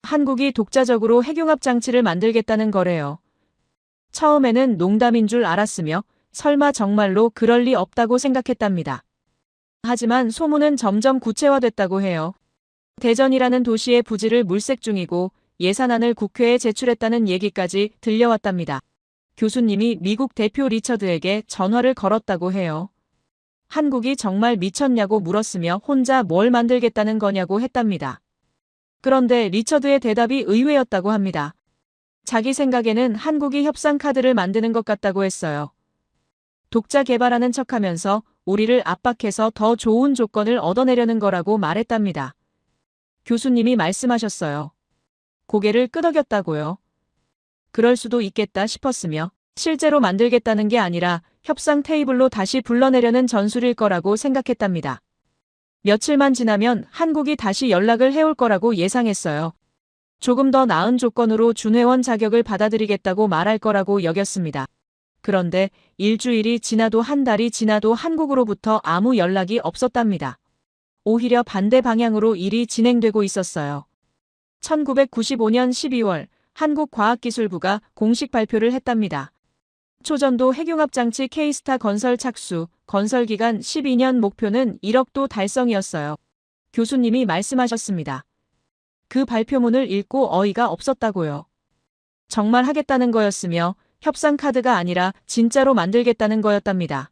한국이 독자적으로 핵융합 장치를 만들겠다는 거래요. 처음에는 농담인 줄 알았으며 설마 정말로 그럴 리 없다고 생각했답니다. 하지만 소문은 점점 구체화됐다고 해요. 대전이라는 도시의 부지를 물색 중이고 예산안을 국회에 제출했다는 얘기까지 들려왔답니다. 교수님이 미국 대표 리처드에게 전화를 걸었다고 해요. 한국이 정말 미쳤냐고 물었으며 혼자 뭘 만들겠다는 거냐고 했답니다. 그런데 리처드의 대답이 의외였다고 합니다. 자기 생각에는 한국이 협상 카드를 만드는 것 같다고 했어요. 독자 개발하는 척하면서 우리를 압박해서 더 좋은 조건을 얻어내려는 거라고 말했답니다. 교수님이 말씀하셨어요. 고개를 끄덕였다고요. 그럴 수도 있겠다 싶었으며 실제로 만들겠다는 게 아니라 협상 테이블로 다시 불러내려는 전술일 거라고 생각했답니다. 며칠만 지나면 한국이 다시 연락을 해올 거라고 예상했어요. 조금 더 나은 조건으로 준회원 자격을 받아들이겠다고 말할 거라고 여겼습니다. 그런데 일주일이 지나도 한 달이 지나도 한국으로부터 아무 연락이 없었답니다. 오히려 반대 방향으로 일이 진행되고 있었어요. 1995년 12월 한국과학기술부가 공식 발표를 했답니다. 초전도 핵융합장치 K스타 건설 착수, 건설기간 12년 목표는 1억도 달성이었어요. 교수님이 말씀하셨습니다. 그 발표문을 읽고 어이가 없었다고요. 정말 하겠다는 거였으며 협상 카드가 아니라 진짜로 만들겠다는 거였답니다.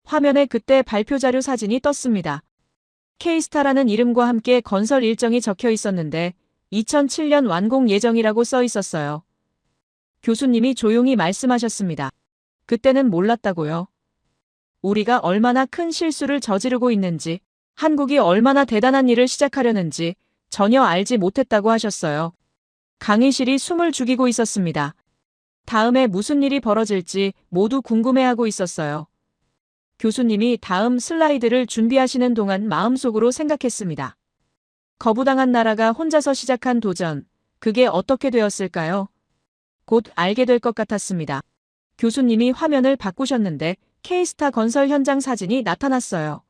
화면에 그때 발표 자료 사진이 떴습니다. K스타라는 이름과 함께 건설 일정이 적혀 있었는데 2007년 완공 예정이라고 써 있었어요. 교수님이 조용히 말씀하셨습니다. 그때는 몰랐다고요. 우리가 얼마나 큰 실수를 저지르고 있는지, 한국이 얼마나 대단한 일을 시작하려는지 전혀 알지 못했다고 하셨어요. 강의실이 숨을 죽이고 있었습니다. 다음에 무슨 일이 벌어질지 모두 궁금해하고 있었어요. 교수님이 다음 슬라이드를 준비하시는 동안 마음속으로 생각했습니다. 거부당한 나라가 혼자서 시작한 도전, 그게 어떻게 되었을까요? 곧 알게 될 것 같았습니다. 교수님이 화면을 바꾸셨는데 K스타 건설 현장 사진이 나타났어요.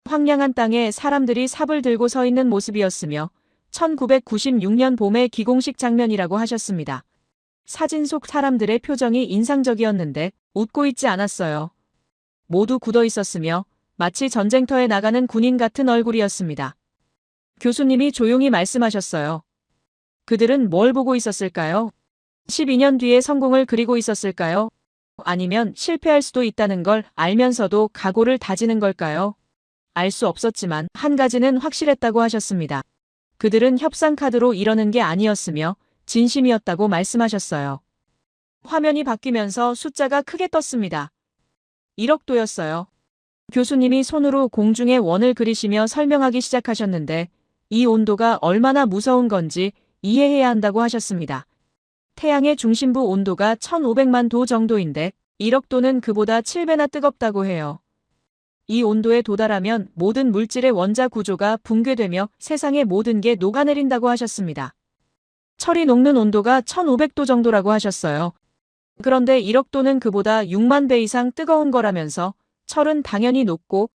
황량한 땅에 사람들이 삽을 들고 서 있는 모습이었으며 1996년 봄의 기공식 장면이라고 하셨습니다. 사진 속 사람들의 표정이 인상적이었는데 웃고 있지 않았어요. 모두 굳어 있었으며 마치 전쟁터에 나가는 군인 같은 얼굴이었습니다. 교수님이 조용히 말씀하셨어요. 그들은 뭘 보고 있었을까요? 12년 뒤에 성공을 그리고 있었을까요? 아니면 실패할 수도 있다는 걸 알면서도 각오를 다지는 걸까요? 알 수 없었지만 한 가지는 확실했다고 하셨습니다. 그들은 협상 카드로 이러는 게 아니었으며 진심이었다고 말씀하셨어요. 화면이 바뀌면서 숫자가 크게 떴습니다. 1억도였어요. 교수님이 손으로 공중에 원을 그리시며 설명하기 시작하셨는데 이 온도가 얼마나 무서운 건지 이해해야 한다고 하셨습니다. 태양의 중심부 온도가 1500만 도 정도인데 1억도는 그보다 7배나 뜨겁다고 해요. 이 온도에 도달하면 모든 물질의 원자 구조가 붕괴되며 세상의 모든 게 녹아내린다고 하셨습니다. 철이 녹는 온도가 1500도 정도라고 하셨어요. 그런데 1억도는 그보다 6만 배 이상 뜨거운 거라면서 철은 당연히 녹고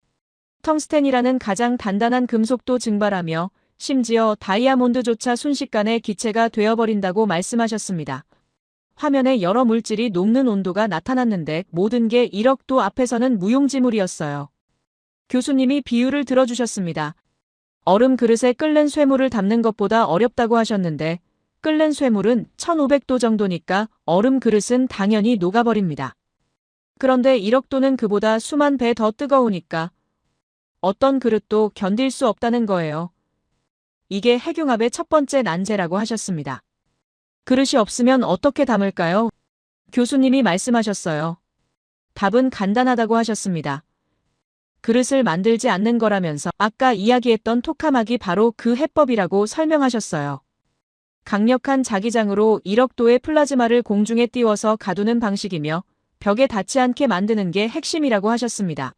텅스텐이라는 가장 단단한 금속도 증발하며 심지어 다이아몬드조차 순식간에 기체가 되어버린다고 말씀하셨습니다. 화면에 여러 물질이 녹는 온도가 나타났는데 모든 게 1억도 앞에서는 무용지물이었어요. 교수님이 비유를 들어주셨습니다. 얼음 그릇에 끓는 쇠물을 담는 것보다 어렵다고 하셨는데 끓는 쇠물은 1500도 정도니까 얼음 그릇은 당연히 녹아버립니다. 그런데 1억도는 그보다 수만 배 더 뜨거우니까 어떤 그릇도 견딜 수 없다는 거예요. 이게 핵융합의 첫 번째 난제라고 하셨습니다. 그릇이 없으면 어떻게 담을까요? 교수님이 말씀하셨어요. 답은 간단하다고 하셨습니다. 그릇을 만들지 않는 거라면서 아까 이야기했던 토카막이 바로 그 해법이라고 설명하셨어요. 강력한 자기장으로 1억도의 플라즈마를 공중에 띄워서 가두는 방식이며 벽에 닿지 않게 만드는 게 핵심이라고 하셨습니다.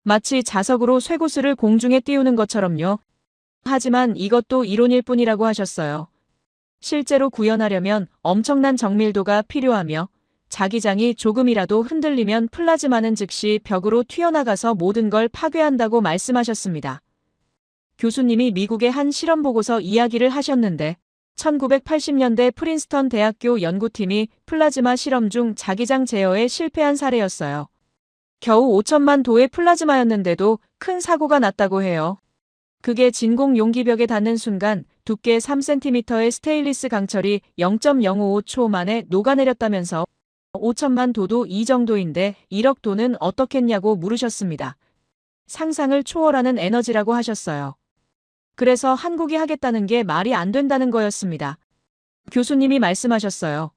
마치 자석으로 쇠구슬을 공중에 띄우는 것처럼요. 하지만 이것도 이론일 뿐이라고 하셨어요. 실제로 구현하려면 엄청난 정밀도가 필요하며 자기장이 조금이라도 흔들리면 플라즈마는 즉시 벽으로 튀어나가서 모든 걸 파괴한다고 말씀하셨습니다. 교수님이 미국의 한 실험 보고서 이야기를 하셨는데 1980년대 프린스턴 대학교 연구팀이 플라즈마 실험 중 자기장 제어에 실패한 사례였어요. 겨우 5천만 도의 플라즈마였는데도 큰 사고가 났다고 해요. 그게 진공 용기벽에 닿는 순간 두께 3cm의 스테인리스 강철이 0.055초 만에 녹아내렸다면서 5천만 도도 이 정도인데 1억 도는 어떻겠냐고 물으셨습니다. 상상을 초월하는 에너지라고 하셨어요. 그래서 한국이 하겠다는 게 말이 안 된다는 거였습니다. 교수님이 말씀하셨어요.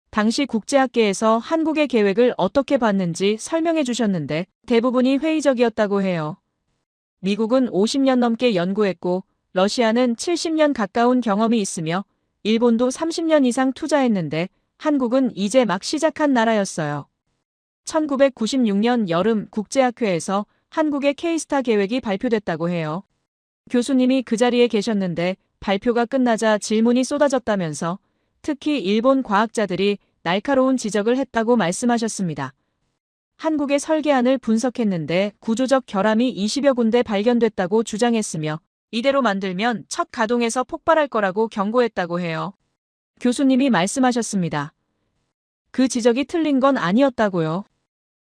당시 국제학계에서 한국의 계획을 어떻게 봤는지 설명해 주셨는데 대부분이 회의적이었다고 해요. 미국은 50년 넘게 연구했고 러시아는 70년 가까운 경험이 있으며 일본도 30년 이상 투자했는데 한국은 이제 막 시작한 나라였어요. 1996년 여름 국제학회에서 한국의 K스타 계획이 발표됐다고 해요. 교수님이 그 자리에 계셨는데 발표가 끝나자 질문이 쏟아졌다면서 특히 일본 과학자들이 날카로운 지적을 했다고 말씀하셨습니다. 한국의 설계안을 분석했는데 구조적 결함이 20여 군데 발견됐다고 주장했으며 이대로 만들면 첫 가동에서 폭발할 거라고 경고했다고 해요. 교수님이 말씀하셨습니다. 그 지적이 틀린 건 아니었다고요.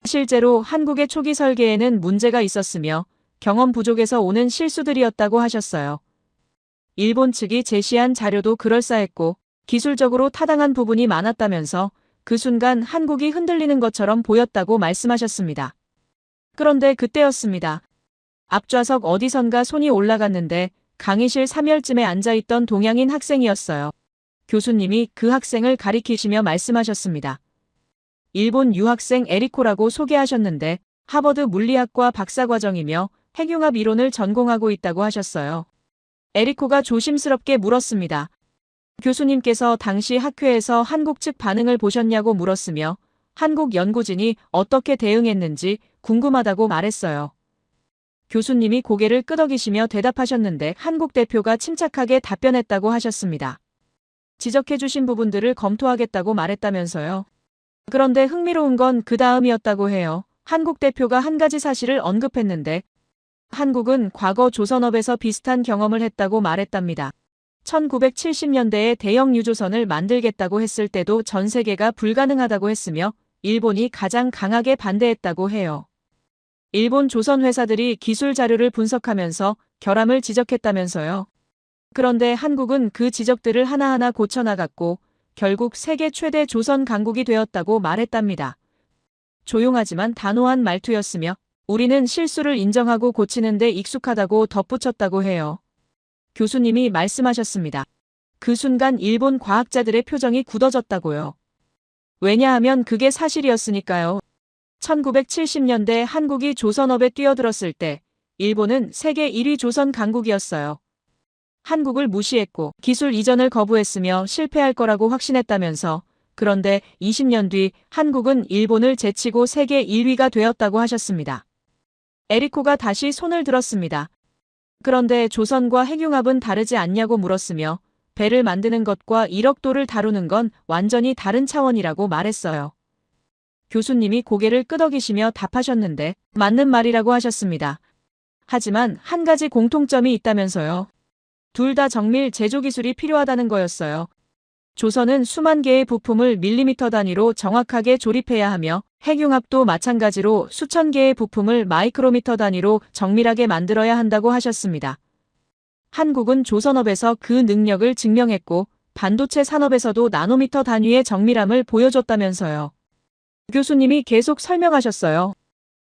실제로 한국의 초기 설계에는 문제가 있었으며 경험 부족에서 오는 실수들이었다고 하셨어요. 일본 측이 제시한 자료도 그럴싸했고 기술적으로 타당한 부분이 많았다면서 그 순간 한국이 흔들리는 것처럼 보였다고 말씀하셨습니다. 그런데 그때였습니다. 앞좌석 어디선가 손이 올라갔는데 강의실 3열쯤에 앉아있던 동양인 학생이었어요. 교수님이 그 학생을 가리키시며 말씀하셨습니다. 일본 유학생 에리코라고 소개하셨는데 하버드 물리학과 박사과정이며 핵융합 이론을 전공하고 있다고 하셨어요. 에리코가 조심스럽게 물었습니다. 교수님께서 당시 학회에서 한국 측 반응을 보셨냐고 물었으며 한국 연구진이 어떻게 대응했는지 궁금하다고 말했어요. 교수님이 고개를 끄덕이시며 대답하셨는데 한국 대표가 침착하게 답변했다고 하셨습니다. 지적해주신 부분들을 검토하겠다고 말했다면서요. 그런데 흥미로운 건 그 다음이었다고 해요. 한국 대표가 한 가지 사실을 언급했는데 한국은 과거 조선업에서 비슷한 경험을 했다고 말했답니다. 1970년대에 대형 유조선을 만들겠다고 했을 때도 전 세계가 불가능하다고 했으며 일본이 가장 강하게 반대했다고 해요. 일본 조선 회사들이 기술 자료를 분석하면서 결함을 지적했다면서요. 그런데 한국은 그 지적들을 하나하나 고쳐나갔고 결국 세계 최대 조선 강국이 되었다고 말했답니다. 조용하지만 단호한 말투였으며 우리는 실수를 인정하고 고치는 데 익숙하다고 덧붙였다고 해요. 교수님이 말씀하셨습니다. 그 순간 일본 과학자들의 표정이 굳어졌다고요. 왜냐하면 그게 사실이었으니까요. 1970년대 한국이 조선업에 뛰어들었을 때 일본은 세계 1위 조선 강국이었어요. 한국을 무시했고 기술 이전을 거부했으며 실패할 거라고 확신했다면서 그런데 20년 뒤 한국은 일본을 제치고 세계 1위가 되었다고 하셨습니다. 에리코가 다시 손을 들었습니다. 그런데 조선과 핵융합은 다르지 않냐고 물었으며 배를 만드는 것과 1억 도를 다루는 건 완전히 다른 차원이라고 말했어요. 교수님이 고개를 끄덕이시며 답하셨는데 맞는 말이라고 하셨습니다. 하지만 한 가지 공통점이 있다면서요. 둘 다 정밀 제조 기술이 필요하다는 거였어요. 조선은 수만 개의 부품을 밀리미터 단위로 정확하게 조립해야 하며 핵융합도 마찬가지로 수천 개의 부품을 마이크로미터 단위로 정밀하게 만들어야 한다고 하셨습니다. 한국은 조선업에서 그 능력을 증명했고 반도체 산업에서도 나노미터 단위의 정밀함을 보여줬다면서요. 교수님이 계속 설명하셨어요.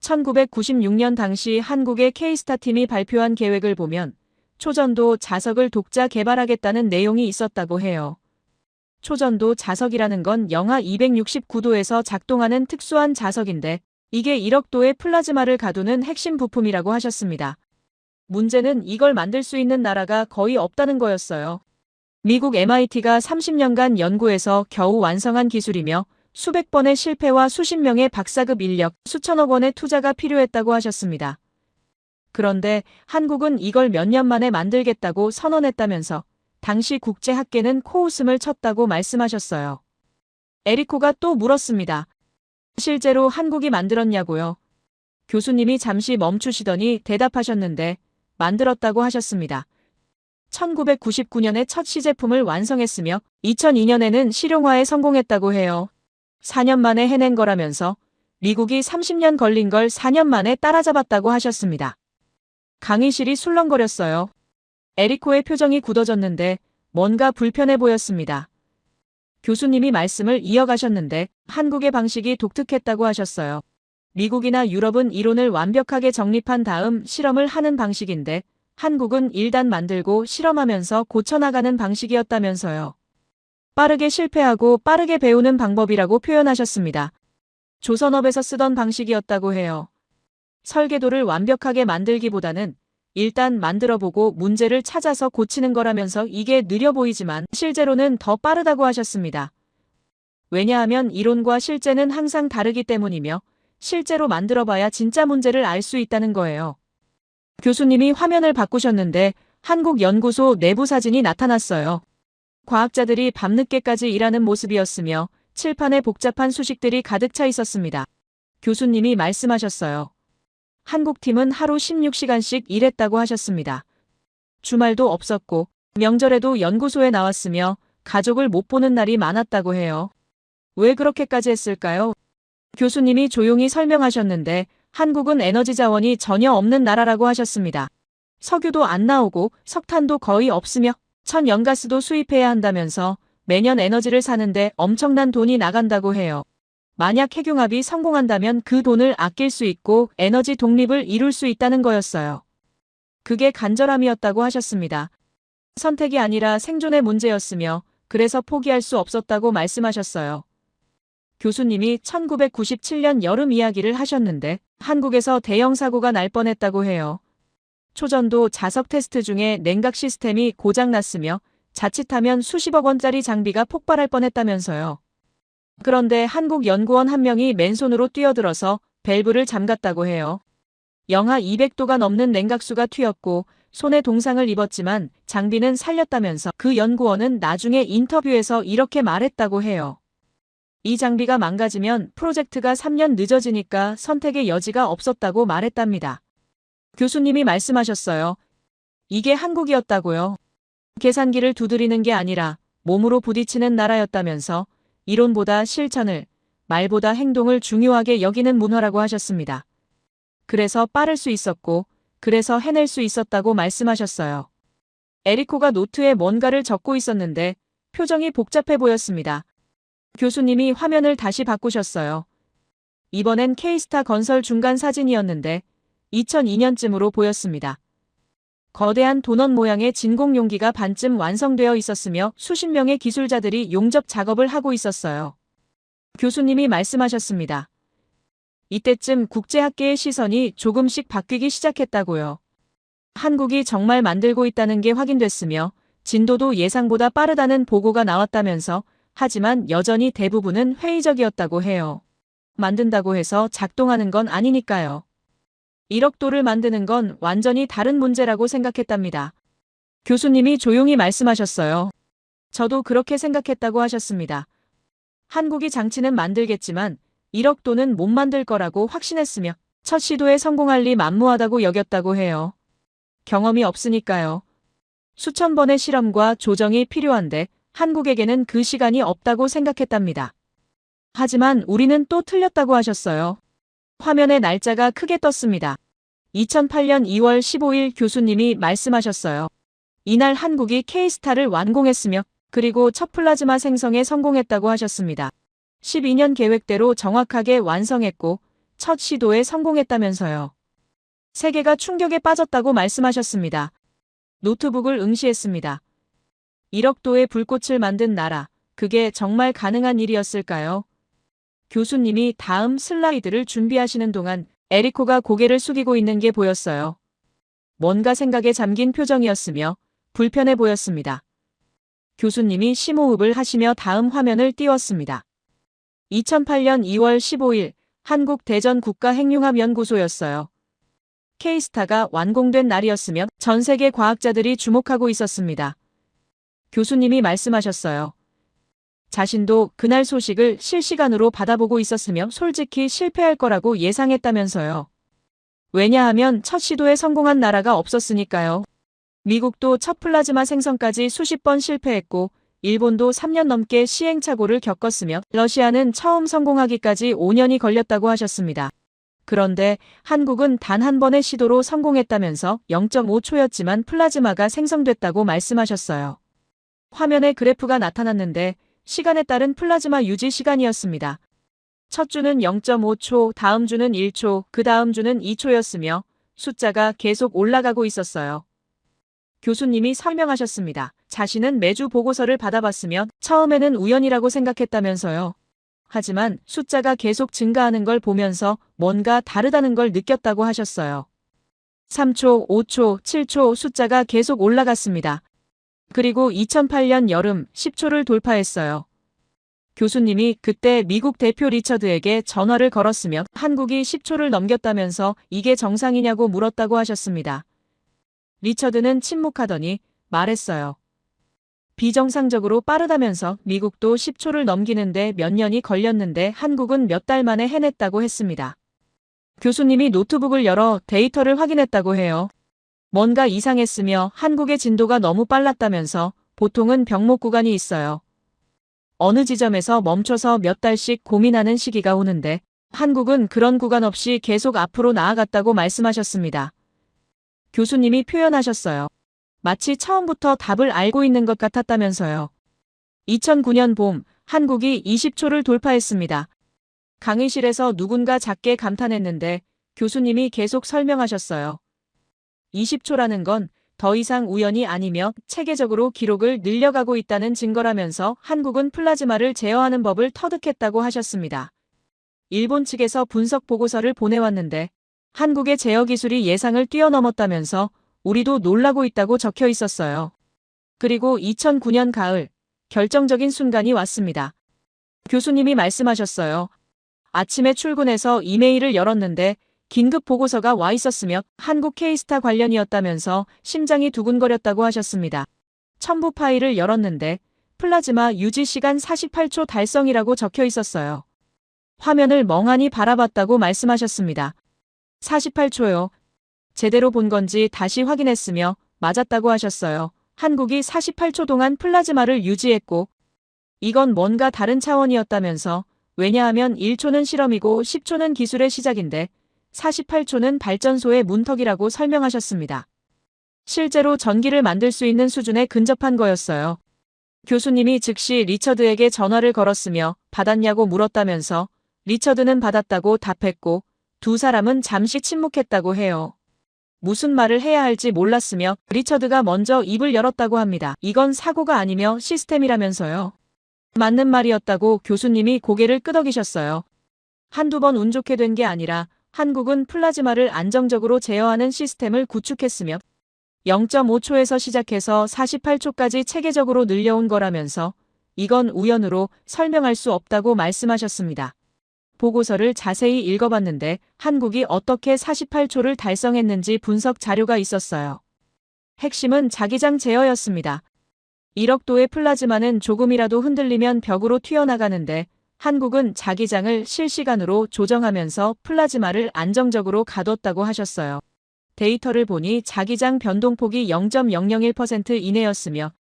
1996년 당시 한국의 K스타 팀이 발표한 계획을 보면 초전도 자석을 독자 개발하겠다는 내용이 있었다고 해요. 초전도 자석이라는 건 영하 269도에서 작동하는 특수한 자석인데 이게 1억 도의 플라즈마를 가두는 핵심 부품이라고 하셨습니다. 문제는 이걸 만들 수 있는 나라가 거의 없다는 거였어요. 미국 MIT가 30년간 연구해서 겨우 완성한 기술이며 수백 번의 실패와 수십 명의 박사급 인력, 수천억 원의 투자가 필요했다고 하셨습니다. 그런데 한국은 이걸 몇 년 만에 만들겠다고 선언했다면서 당시 국제학계는 코웃음을 쳤다고 말씀하셨어요. 에리코가 또 물었습니다. 실제로 한국이 만들었냐고요? 교수님이 잠시 멈추시더니 대답하셨는데 만들었다고 하셨습니다. 1999년에 첫 시제품을 완성했으며 2002년에는 실용화에 성공했다고 해요. 4년 만에 해낸 거라면서 미국이 30년 걸린 걸 4년 만에 따라잡았다고 하셨습니다. 강의실이 술렁거렸어요. 에리코의 표정이 굳어졌는데 뭔가 불편해 보였습니다. 교수님이 말씀을 이어가셨는데 한국의 방식이 독특했다고 하셨어요. 미국이나 유럽은 이론을 완벽하게 정립한 다음 실험을 하는 방식인데 한국은 일단 만들고 실험하면서 고쳐나가는 방식이었다면서요. 빠르게 실패하고 빠르게 배우는 방법이라고 표현하셨습니다. 조선업에서 쓰던 방식이었다고 해요. 설계도를 완벽하게 만들기보다는 일단 만들어보고 문제를 찾아서 고치는 거라면서 이게 느려 보이지만 실제로는 더 빠르다고 하셨습니다. 왜냐하면 이론과 실제는 항상 다르기 때문이며 실제로 만들어봐야 진짜 문제를 알 수 있다는 거예요. 교수님이 화면을 바꾸셨는데 한국 연구소 내부 사진이 나타났어요. 과학자들이 밤늦게까지 일하는 모습이었으며 칠판에 복잡한 수식들이 가득 차 있었습니다. 교수님이 말씀하셨어요. 한국 팀은 하루 16시간씩 일했다고 하셨습니다. 주말도 없었고 명절에도 연구소에 나왔으며 가족을 못 보는 날이 많았다고 해요. 왜 그렇게까지 했을까요? 교수님이 조용히 설명하셨는데 한국은 에너지 자원이 전혀 없는 나라라고 하셨습니다. 석유도 안 나오고 석탄도 거의 없으며 천연가스도 수입해야 한다면서 매년 에너지를 사는데 엄청난 돈이 나간다고 해요. 만약 핵융합이 성공한다면 그 돈을 아낄 수 있고 에너지 독립을 이룰 수 있다는 거였어요. 그게 간절함이었다고 하셨습니다. 선택이 아니라 생존의 문제였으며 그래서 포기할 수 없었다고 말씀하셨어요. 교수님이 1997년 여름 이야기를 하셨는데 한국에서 대형 사고가 날 뻔했다고 해요. 초전도 자석 테스트 중에 냉각 시스템이 고장났으며 자칫하면 수십억 원짜리 장비가 폭발할 뻔했다면서요. 그런데 한국 연구원 한 명이 맨손으로 뛰어들어서 밸브를 잠갔다고 해요. 영하 200도가 넘는 냉각수가 튀었고 손에 동상을 입었지만 장비는 살렸다면서 그 연구원은 나중에 인터뷰에서 이렇게 말했다고 해요. 이 장비가 망가지면 프로젝트가 3년 늦어지니까 선택의 여지가 없었다고 말했답니다. 교수님이 말씀하셨어요. 이게 한국이었다고요. 계산기를 두드리는 게 아니라 몸으로 부딪히는 나라였다면서 이론보다 실천을, 말보다 행동을 중요하게 여기는 문화라고 하셨습니다. 그래서 빠를 수 있었고, 그래서 해낼 수 있었다고 말씀하셨어요. 에리코가 노트에 뭔가를 적고 있었는데 표정이 복잡해 보였습니다. 교수님이 화면을 다시 바꾸셨어요. 이번엔 K스타 건설 중간 사진이었는데 2002년쯤으로 보였습니다. 거대한 도넛 모양의 진공 용기가 반쯤 완성되어 있었으며 수십 명의 기술자들이 용접 작업을 하고 있었어요. 교수님이 말씀하셨습니다. 이때쯤 국제학계의 시선이 조금씩 바뀌기 시작했다고요. 한국이 정말 만들고 있다는 게 확인됐으며 진도도 예상보다 빠르다는 보고가 나왔다면서 하지만 여전히 대부분은 회의적이었다고 해요. 만든다고 해서 작동하는 건 아니니까요. 1억 도를 만드는 건 완전히 다른 문제라고 생각했답니다. 교수님이 조용히 말씀하셨어요. 저도 그렇게 생각했다고 하셨습니다. 한국이 장치는 만들겠지만 1억 도는 못 만들 거라고 확신했으며 첫 시도에 성공할 리 만무하다고 여겼다고 해요. 경험이 없으니까요. 수천 번의 실험과 조정이 필요한데 한국에게는 그 시간이 없다고 생각했답니다. 하지만 우리는 또 틀렸다고 하셨어요. 화면에 날짜가 크게 떴습니다. 2008년 2월 15일 교수님이 말씀하셨어요. 이날 한국이 K스타를 완공했으며 그리고 첫 플라즈마 생성에 성공했다고 하셨습니다. 12년 계획대로 정확하게 완성했고 첫 시도에 성공했다면서요. 세계가 충격에 빠졌다고 말씀하셨습니다. 노트북을 응시했습니다. 1억 도의 불꽃을 만든 나라, 그게 정말 가능한 일이었을까요? 교수님이 다음 슬라이드를 준비하시는 동안 에리코가 고개를 숙이고 있는 게 보였어요. 뭔가 생각에 잠긴 표정이었으며 불편해 보였습니다. 교수님이 심호흡을 하시며 다음 화면을 띄웠습니다. 2008년 2월 15일 한국 대전 국가핵융합연구소였어요. K스타가 완공된 날이었으며 전 세계 과학자들이 주목하고 있었습니다. 교수님이 말씀하셨어요. 자신도 그날 소식을 실시간으로 받아보고 있었으며 솔직히 실패할 거라고 예상했다면서요. 왜냐하면 첫 시도에 성공한 나라가 없었으니까요. 미국도 첫 플라즈마 생성까지 수십 번 실패했고 일본도 3년 넘게 시행착오를 겪었으며 러시아는 처음 성공하기까지 5년이 걸렸다고 하셨습니다. 그런데 한국은 단 한 번의 시도로 성공했다면서 0.5초였지만 플라즈마가 생성됐다고 말씀하셨어요. 화면에 그래프가 나타났는데 시간에 따른 플라즈마 유지 시간이었습니다. 첫 주는 0.5초, 다음 주는 1초, 그 다음 주는 2초였으며 숫자가 계속 올라가고 있었어요. 교수님이 설명하셨습니다. 자신은 매주 보고서를 받아봤으며 처음에는 우연이라고 생각했다면서요. 하지만 숫자가 계속 증가하는 걸 보면서 뭔가 다르다는 걸 느꼈다고 하셨어요. 3초, 5초, 7초 숫자가 계속 올라갔습니다. 그리고 2008년 여름 10초를 돌파했어요. 교수님이 그때 미국 대표 리처드에게 전화를 걸었으며 한국이 10초를 넘겼다면서 이게 정상이냐고 물었다고 하셨습니다. 리처드는 침묵하더니 말했어요. 비정상적으로 빠르다면서 미국도 10초를 넘기는데 몇 년이 걸렸는데 한국은 몇 달 만에 해냈다고 했습니다. 교수님이 노트북을 열어 데이터를 확인했다고 해요. 뭔가 이상했으며 한국의 진도가 너무 빨랐다면서 보통은 병목 구간이 있어요. 어느 지점에서 멈춰서 몇 달씩 고민하는 시기가 오는데 한국은 그런 구간 없이 계속 앞으로 나아갔다고 말씀하셨습니다. 교수님이 표현하셨어요. 마치 처음부터 답을 알고 있는 것 같았다면서요. 2009년 봄, 한국이 20초를 돌파했습니다. 강의실에서 누군가 작게 감탄했는데 교수님이 계속 설명하셨어요. 20초라는 건 더 이상 우연이 아니며 체계적으로 기록을 늘려가고 있다는 증거라면서 한국은 플라즈마를 제어하는 법을 터득했다고 하셨습니다. 일본 측에서 분석 보고서를 보내왔는데 한국의 제어 기술이 예상을 뛰어넘었다면서 우리도 놀라고 있다고 적혀 있었어요. 그리고 2009년 가을, 결정적인 순간이 왔습니다. 교수님이 말씀하셨어요. 아침에 출근해서 이메일을 열었는데 긴급 보고서가 와 있었으며 한국 K스타 관련이었다면서 심장이 두근거렸다고 하셨습니다. 첨부 파일을 열었는데 플라즈마 유지 시간 48초 달성이라고 적혀 있었어요. 화면을 멍하니 바라봤다고 말씀하셨습니다. 48초요. 제대로 본 건지 다시 확인했으며 맞았다고 하셨어요. 한국이 48초 동안 플라즈마를 유지했고 이건 뭔가 다른 차원이었다면서 왜냐하면 1초는 실험이고 10초는 기술의 시작인데 48초는 발전소의 문턱이라고 설명하셨습니다. 실제로 전기를 만들 수 있는 수준에 근접한 거였어요. 교수님이 즉시 리처드에게 전화를 걸었으며 받았냐고 물었다면서 리처드는 받았다고 답했고 두 사람은 잠시 침묵했다고 해요. 무슨 말을 해야 할지 몰랐으며 리처드가 먼저 입을 열었다고 합니다. 이건 사고가 아니며 시스템이라면서요. 맞는 말이었다고 교수님이 고개를 끄덕이셨어요. 한두 번 운 좋게 된 게 아니라 한국은 플라즈마를 안정적으로 제어하는 시스템을 구축했으며 0.5초에서 시작해서 48초까지 체계적으로 늘려온 거라면서 이건 우연으로 설명할 수 없다고 말씀하셨습니다. 보고서를 자세히 읽어봤는데 한국이 어떻게 48초를 달성했는지 분석 자료가 있었어요. 핵심은 자기장 제어였습니다. 1억 도의 플라즈마는 조금이라도 흔들리면 벽으로 튀어나가는데 한국은 자기장을 실시간으로 조정하면서 플라즈마를 안정적으로 가뒀다고 하셨어요. 데이터를 보니 자기장 변동폭이 0.001% 이내였으며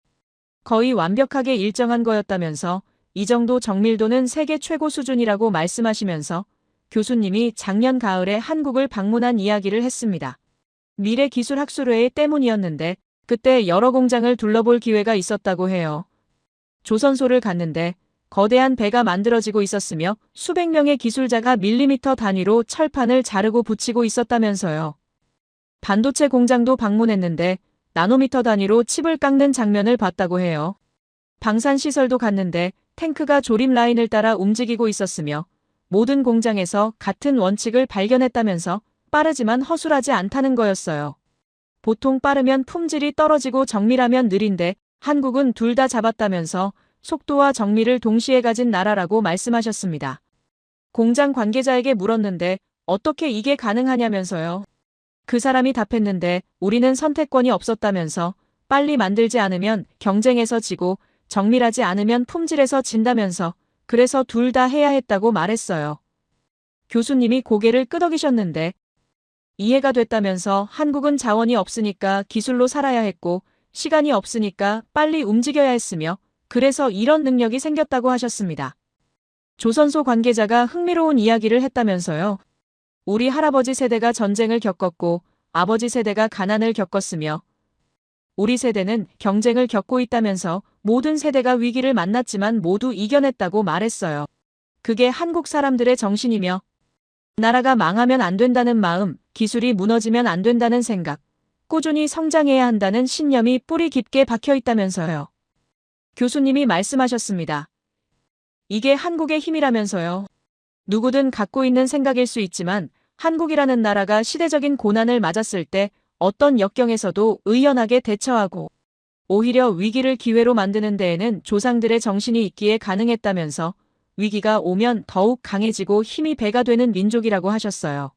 거의 완벽하게 일정한 거였다면서 이 정도 정밀도는 세계 최고 수준이라고 말씀하시면서 교수님이 작년 가을에 한국을 방문한 이야기를 했습니다. 미래기술학술회의 때문이었는데 그때 여러 공장을 둘러볼 기회가 있었다고 해요. 조선소를 갔는데 거대한 배가 만들어지고 있었으며 수백 명의 기술자가 밀리미터 단위로 철판을 자르고 붙이고 있었다면서요. 반도체 공장도 방문했는데 나노미터 단위로 칩을 깎는 장면을 봤다고 해요. 방산시설도 갔는데 탱크가 조립 라인을 따라 움직이고 있었으며 모든 공장에서 같은 원칙을 발견했다면서 빠르지만 허술하지 않다는 거였어요. 보통 빠르면 품질이 떨어지고 정밀하면 느린데 한국은 둘 다 잡았다면서 속도와 정밀을 동시에 가진 나라라고 말씀하셨습니다. 공장 관계자에게 물었는데 어떻게 이게 가능하냐면서요. 그 사람이 답했는데 우리는 선택권이 없었다면서 빨리 만들지 않으면 경쟁에서 지고 정밀하지 않으면 품질에서 진다면서 그래서 둘 다 해야 했다고 말했어요. 교수님이 고개를 끄덕이셨는데 이해가 됐다면서 한국은 자원이 없으니까 기술로 살아야 했고 시간이 없으니까 빨리 움직여야 했으며 그래서 이런 능력이 생겼다고 하셨습니다. 조선소 관계자가 흥미로운 이야기를 했다면서요. 우리 할아버지 세대가 전쟁을 겪었고 아버지 세대가 가난을 겪었으며 우리 세대는 경쟁을 겪고 있다면서 모든 세대가 위기를 만났지만 모두 이겨냈다고 말했어요. 그게 한국 사람들의 정신이며 나라가 망하면 안 된다는 마음, 기술이 무너지면 안 된다는 생각, 꾸준히 성장해야 한다는 신념이 뿌리 깊게 박혀 있다면서요. 교수님이 말씀하셨습니다. 이게 한국의 힘이라면서요. 누구든 갖고 있는 생각일 수 있지만 한국이라는 나라가 시대적인 고난을 맞았을 때 어떤 역경에서도 의연하게 대처하고 오히려 위기를 기회로 만드는 데에는 조상들의 정신이 있기에 가능했다면서 위기가 오면 더욱 강해지고 힘이 배가 되는 민족이라고 하셨어요.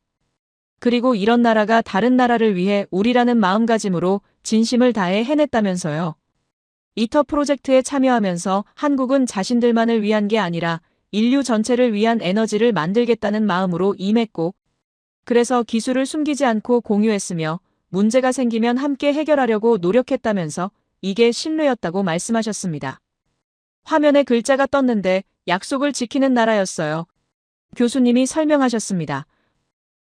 그리고 이런 나라가 다른 나라를 위해 우리라는 마음가짐으로 진심을 다해 해냈다면서요. 이터 프로젝트에 참여하면서 한국은 자신들만을 위한 게 아니라 인류 전체를 위한 에너지를 만들겠다는 마음으로 임했고 그래서 기술을 숨기지 않고 공유했으며 문제가 생기면 함께 해결하려고 노력했다면서 이게 신뢰였다고 말씀하셨습니다. 화면에 글자가 떴는데 약속을 지키는 나라였어요. 교수님이 설명하셨습니다.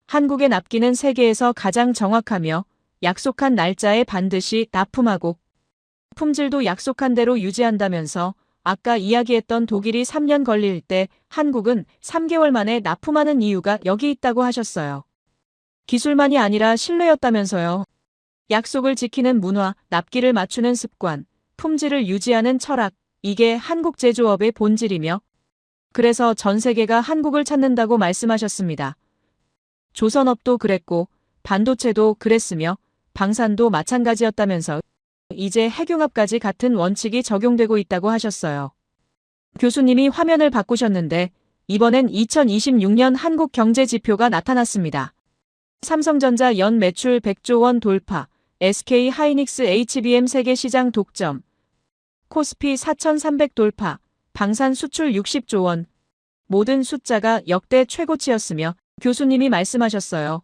한국의 납기는 세계에서 가장 정확하며 약속한 날짜에 반드시 납품하고 품질도 약속한 대로 유지한다면서 아까 이야기했던 독일이 3년 걸릴 때 한국은 3개월 만에 납품하는 이유가 여기 있다고 하셨어요. 기술만이 아니라 신뢰였다면서요. 약속을 지키는 문화, 납기를 맞추는 습관, 품질을 유지하는 철학, 이게 한국 제조업의 본질이며 그래서 전 세계가 한국을 찾는다고 말씀하셨습니다. 조선업도 그랬고 반도체도 그랬으며 방산도 마찬가지였다면서 이제 핵융합까지 같은 원칙이 적용되고 있다고 하셨어요. 교수님이 화면을 바꾸셨는데 이번엔 2026년 한국 경제 지표가 나타났습니다. 삼성전자 연 매출 100조 원 돌파, SK 하이닉스 HBM 세계 시장 독점, 코스피 4,300 돌파, 방산 수출 60조 원. 모든 숫자가 역대 최고치였으며 교수님이 말씀하셨어요.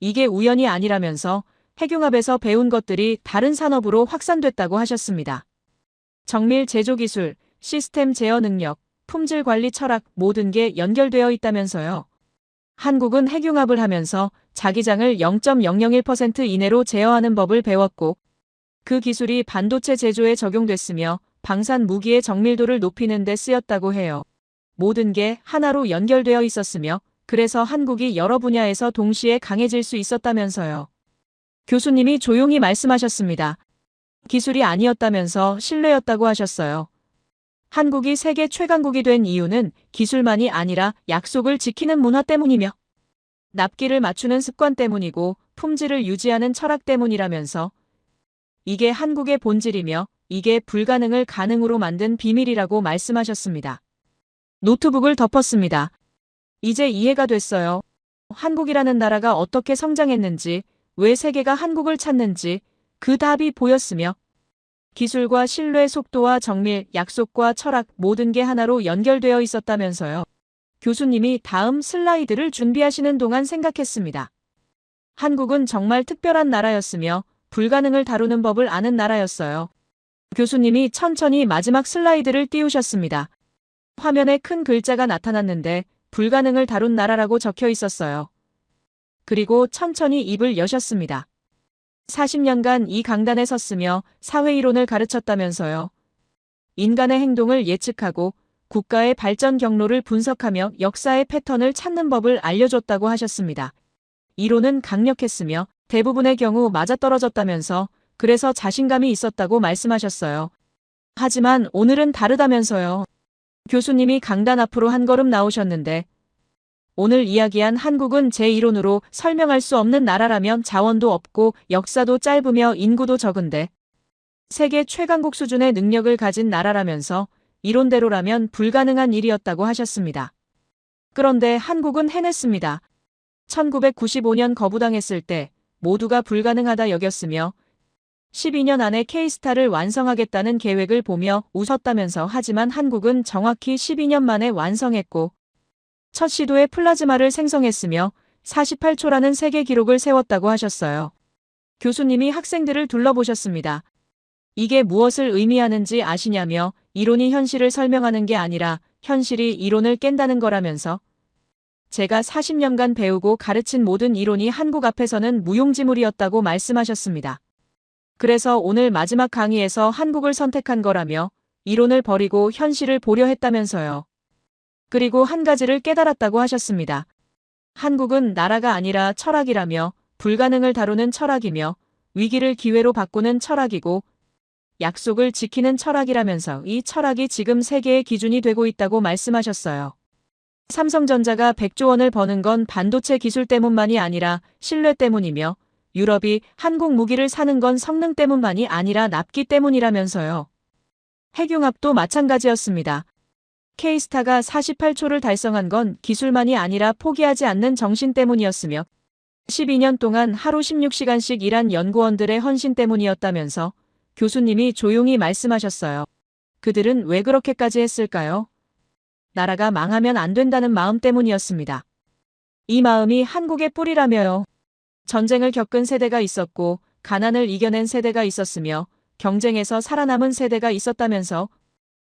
이게 우연이 아니라면서 핵융합에서 배운 것들이 다른 산업으로 확산됐다고 하셨습니다. 정밀 제조 기술, 시스템 제어 능력, 품질 관리 철학 모든 게 연결되어 있다면서요. 한국은 핵융합을 하면서 자기장을 0.001% 이내로 제어하는 법을 배웠고 그 기술이 반도체 제조에 적용됐으며 방산 무기의 정밀도를 높이는 데 쓰였다고 해요. 모든 게 하나로 연결되어 있었으며 그래서 한국이 여러 분야에서 동시에 강해질 수 있었다면서요. 교수님이 조용히 말씀하셨습니다. 기술이 아니었다면서 신뢰였다고 하셨어요. 한국이 세계 최강국이 된 이유는 기술만이 아니라 약속을 지키는 문화 때문이며 납기를 맞추는 습관 때문이고 품질을 유지하는 철학 때문이라면서 이게 한국의 본질이며 이게 불가능을 가능으로 만든 비밀이라고 말씀하셨습니다. 노트북을 덮었습니다. 이제 이해가 됐어요. 한국이라는 나라가 어떻게 성장했는지, 왜 세계가 한국을 찾는지 그 답이 보였으며 기술과 신뢰 속도와 정밀, 약속과 철학 모든 게 하나로 연결되어 있었다면서요. 교수님이 다음 슬라이드를 준비하시는 동안 생각했습니다. 한국은 정말 특별한 나라였으며 불가능을 다루는 법을 아는 나라였어요. 교수님이 천천히 마지막 슬라이드를 띄우셨습니다. 화면에 큰 글자가 나타났는데 불가능을 다룬 나라라고 적혀 있었어요. 그리고 천천히 입을 여셨습니다. 40년간 이 강단에 섰으며 사회이론을 가르쳤다면서요. 인간의 행동을 예측하고 국가의 발전 경로를 분석하며 역사의 패턴을 찾는 법을 알려줬다고 하셨습니다. 이론은 강력했으며 대부분의 경우 맞아떨어졌다면서 그래서 자신감이 있었다고 말씀하셨어요. 하지만 오늘은 다르다면서요. 교수님이 강단 앞으로 한 걸음 나오셨는데 오늘 이야기한 한국은 제 이론으로 설명할 수 없는 나라라면 자원도 없고 역사도 짧으며 인구도 적은데 세계 최강국 수준의 능력을 가진 나라라면서 이론대로라면 불가능한 일이었다고 하셨습니다. 그런데 한국은 해냈습니다. 1995년 거부당했을 때 모두가 불가능하다 여겼으며 12년 안에 K스타를 완성하겠다는 계획을 보며 웃었다면서 하지만 한국은 정확히 12년 만에 완성했고 첫 시도에 플라즈마를 생성했으며 48초라는 세계 기록을 세웠다고 하셨어요. 교수님이 학생들을 둘러보셨습니다. 이게 무엇을 의미하는지 아시냐며 이론이 현실을 설명하는 게 아니라 현실이 이론을 깬다는 거라면서 제가 40년간 배우고 가르친 모든 이론이 한국 앞에서는 무용지물이었다고 말씀하셨습니다. 그래서 오늘 마지막 강의에서 한국을 선택한 거라며 이론을 버리고 현실을 보려 했다면서요. 그리고 한 가지를 깨달았다고 하셨습니다. 한국은 나라가 아니라 철학이라며 불가능을 다루는 철학이며 위기를 기회로 바꾸는 철학이고 약속을 지키는 철학이라면서 이 철학이 지금 세계의 기준이 되고 있다고 말씀하셨어요. 삼성전자가 100조 원을 버는 건 반도체 기술 때문만이 아니라 신뢰 때문이며 유럽이 한국 무기를 사는 건 성능 때문만이 아니라 납기 때문이라면서요. 핵융합도 마찬가지였습니다. K스타가 48초를 달성한 건 기술만이 아니라 포기하지 않는 정신 때문이었으며 12년 동안 하루 16시간씩 일한 연구원들의 헌신 때문이었다면서 교수님이 조용히 말씀하셨어요. 그들은 왜 그렇게까지 했을까요? 나라가 망하면 안 된다는 마음 때문이었습니다. 이 마음이 한국의 뿌리라며요. 전쟁을 겪은 세대가 있었고 가난을 이겨낸 세대가 있었으며 경쟁에서 살아남은 세대가 있었다면서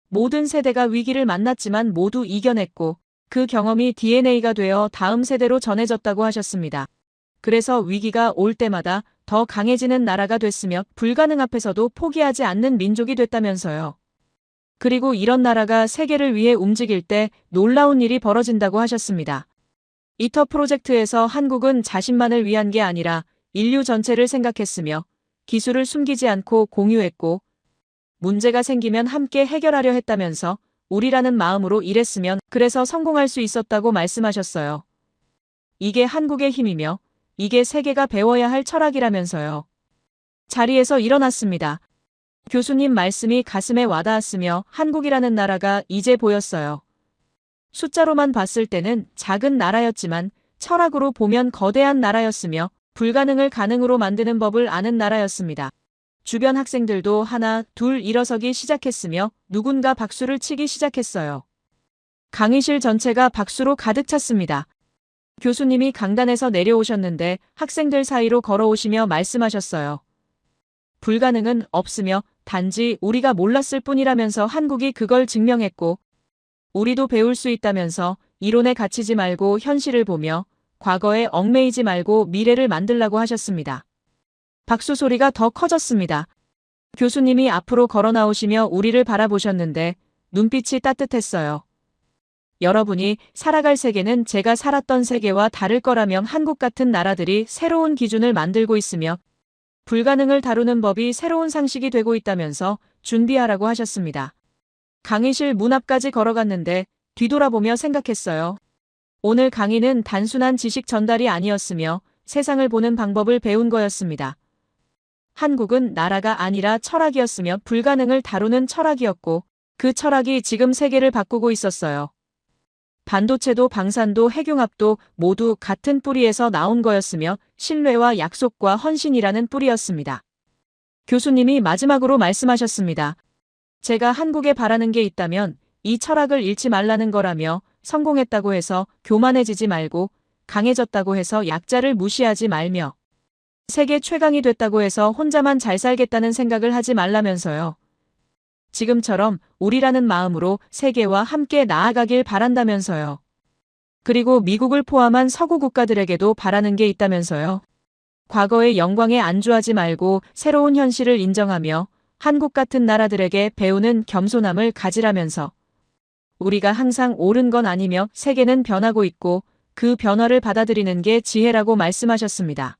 모든 세대가 위기를 만났지만 모두 이겨냈고 그 경험이 DNA가 되어 다음 세대로 전해졌다고 하셨습니다. 그래서 위기가 올 때마다 더 강해지는 나라가 됐으며 불가능 앞에서도 포기하지 않는 민족이 됐다면서요. 그리고 이런 나라가 세계를 위해 움직일 때 놀라운 일이 벌어진다고 하셨습니다. 이터 프로젝트에서 한국은 자신만을 위한 게 아니라 인류 전체를 생각했으며 기술을 숨기지 않고 공유했고 문제가 생기면 함께 해결하려 했다면서 우리라는 마음으로 일했으면 그래서 성공할 수 있었다고 말씀하셨어요. 이게 한국의 힘이며 이게 세계가 배워야 할 철학이라면서요. 자리에서 일어났습니다. 교수님 말씀이 가슴에 와닿았으며 한국이라는 나라가 이제 보였어요. 숫자로만 봤을 때는 작은 나라였지만 철학으로 보면 거대한 나라였으며 불가능을 가능으로 만드는 법을 아는 나라였습니다. 주변 학생들도 하나, 둘 일어서기 시작했으며 누군가 박수를 치기 시작했어요. 강의실 전체가 박수로 가득 찼습니다. 교수님이 강단에서 내려오셨는데 학생들 사이로 걸어오시며 말씀하셨어요. 불가능은 없으며 단지 우리가 몰랐을 뿐이라면서 한국이 그걸 증명했고 우리도 배울 수 있다면서 이론에 갇히지 말고 현실을 보며 과거에 얽매이지 말고 미래를 만들라고 하셨습니다. 박수 소리가 더 커졌습니다. 교수님이 앞으로 걸어 나오시며 우리를 바라보셨는데 눈빛이 따뜻했어요. 여러분이 살아갈 세계는 제가 살았던 세계와 다를 거라며 한국 같은 나라들이 새로운 기준을 만들고 있으며 불가능을 다루는 법이 새로운 상식이 되고 있다면서 준비하라고 하셨습니다. 강의실 문 앞까지 걸어갔는데 뒤돌아보며 생각했어요. 오늘 강의는 단순한 지식 전달이 아니었으며 세상을 보는 방법을 배운 거였습니다. 한국은 나라가 아니라 철학이었으며 불가능을 다루는 철학이었고 그 철학이 지금 세계를 바꾸고 있었어요. 반도체도 방산도 핵융합도 모두 같은 뿌리에서 나온 거였으며 신뢰와 약속과 헌신이라는 뿌리였습니다. 교수님이 마지막으로 말씀하셨습니다. 제가 한국에 바라는 게 있다면 이 철학을 잃지 말라는 거라며 성공했다고 해서 교만해지지 말고 강해졌다고 해서 약자를 무시하지 말며 세계 최강이 됐다고 해서 혼자만 잘 살겠다는 생각을 하지 말라면서요. 지금처럼 우리라는 마음으로 세계와 함께 나아가길 바란다면서요. 그리고 미국을 포함한 서구 국가들에게도 바라는 게 있다면서요. 과거의 영광에 안주하지 말고 새로운 현실을 인정하며 한국 같은 나라들에게 배우는 겸손함을 가지라면서 우리가 항상 옳은 건 아니며 세계는 변하고 있고 그 변화를 받아들이는 게 지혜라고 말씀하셨습니다.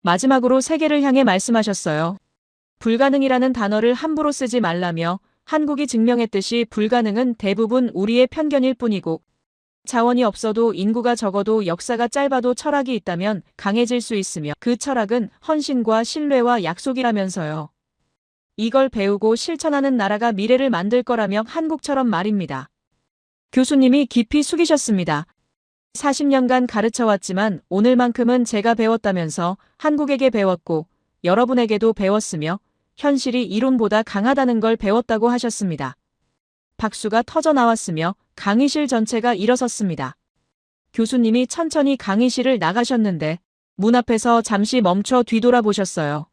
마지막으로 세계를 향해 말씀하셨어요. 불가능이라는 단어를 함부로 쓰지 말라며 한국이 증명했듯이 불가능은 대부분 우리의 편견일 뿐이고 자원이 없어도 인구가 적어도 역사가 짧아도 철학이 있다면 강해질 수 있으며 그 철학은 헌신과 신뢰와 약속이라면서요. 이걸 배우고 실천하는 나라가 미래를 만들 거라며 한국처럼 말입니다. 교수님이 깊이 숙이셨습니다. 40년간 가르쳐 왔지만 오늘만큼은 제가 배웠다면서 한국에게 배웠고 여러분에게도 배웠으며 현실이 이론보다 강하다는 걸 배웠다고 하셨습니다. 박수가 터져 나왔으며 강의실 전체가 일어섰습니다. 교수님이 천천히 강의실을 나가셨는데 문 앞에서 잠시 멈춰 뒤돌아보셨어요.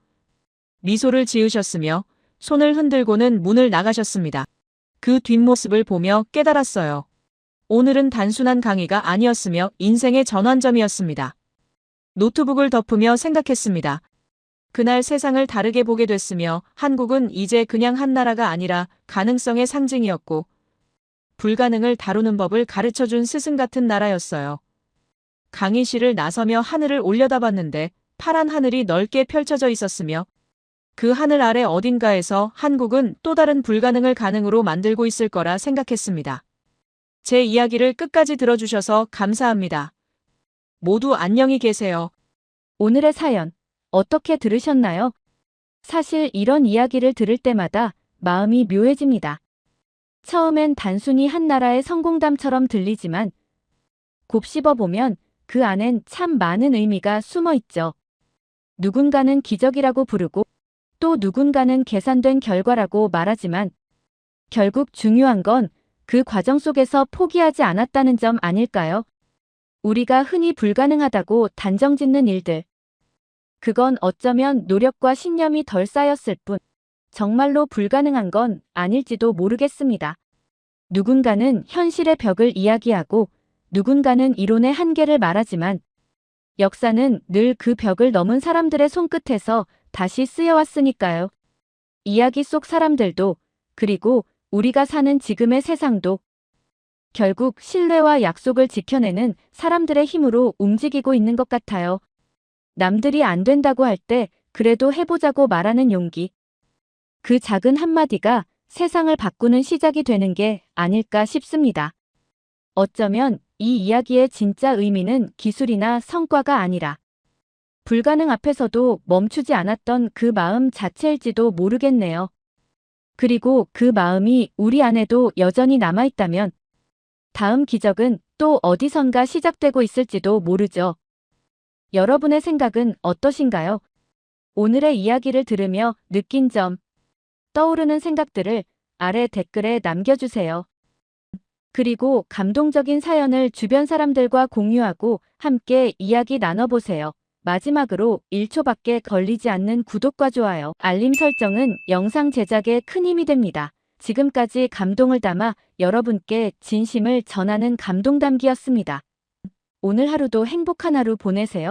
미소를 지으셨으며 손을 흔들고는 문을 나가셨습니다. 그 뒷모습을 보며 깨달았어요. 오늘은 단순한 강의가 아니었으며 인생의 전환점이었습니다. 노트북을 덮으며 생각했습니다. 그날 세상을 다르게 보게 됐으며 한국은 이제 그냥 한 나라가 아니라 가능성의 상징이었고 불가능을 다루는 법을 가르쳐준 스승 같은 나라였어요. 강의실을 나서며 하늘을 올려다봤는데 파란 하늘이 넓게 펼쳐져 있었으며 그 하늘 아래 어딘가에서 한국은 또 다른 불가능을 가능으로 만들고 있을 거라 생각했습니다. 제 이야기를 끝까지 들어주셔서 감사합니다. 모두 안녕히 계세요. 오늘의 사연 어떻게 들으셨나요? 사실 이런 이야기를 들을 때마다 마음이 묘해집니다. 처음엔 단순히 한 나라의 성공담처럼 들리지만 곱씹어보면 그 안엔 참 많은 의미가 숨어 있죠. 누군가는 기적이라고 부르고 또 누군가는 계산된 결과라고 말하지만 결국 중요한 건 그 과정 속에서 포기하지 않았다는 점 아닐까요? 우리가 흔히 불가능하다고 단정짓는 일들. 그건 어쩌면 노력과 신념이 덜 쌓였을 뿐 정말로 불가능한 건 아닐지도 모르겠습니다. 누군가는 현실의 벽을 이야기하고 누군가는 이론의 한계를 말하지만 역사는 늘 그 벽을 넘은 사람들의 손끝에서 다시 쓰여왔으니까요. 이야기 속 사람들도 그리고 우리가 사는 지금의 세상도 결국 신뢰와 약속을 지켜내는 사람들의 힘으로 움직이고 있는 것 같아요. 남들이 안 된다고 할 때 그래도 해보자고 말하는 용기. 그 작은 한마디가 세상을 바꾸는 시작이 되는 게 아닐까 싶습니다. 어쩌면 이 이야기의 진짜 의미는 기술이나 성과가 아니라 불가능 앞에서도 멈추지 않았던 그 마음 자체일지도 모르겠네요. 그리고 그 마음이 우리 안에도 여전히 남아있다면 다음 기적은 또 어디선가 시작되고 있을지도 모르죠. 여러분의 생각은 어떠신가요? 오늘의 이야기를 들으며 느낀 점, 떠오르는 생각들을 아래 댓글에 남겨주세요. 그리고 감동적인 사연을 주변 사람들과 공유하고 함께 이야기 나눠보세요. 마지막으로 1초밖에 걸리지 않는 구독과 좋아요, 알림 설정은 영상 제작에 큰 힘이 됩니다. 지금까지 감동을 담아 여러분께 진심을 전하는 감동담기였습니다. 오늘 하루도 행복한 하루 보내세요.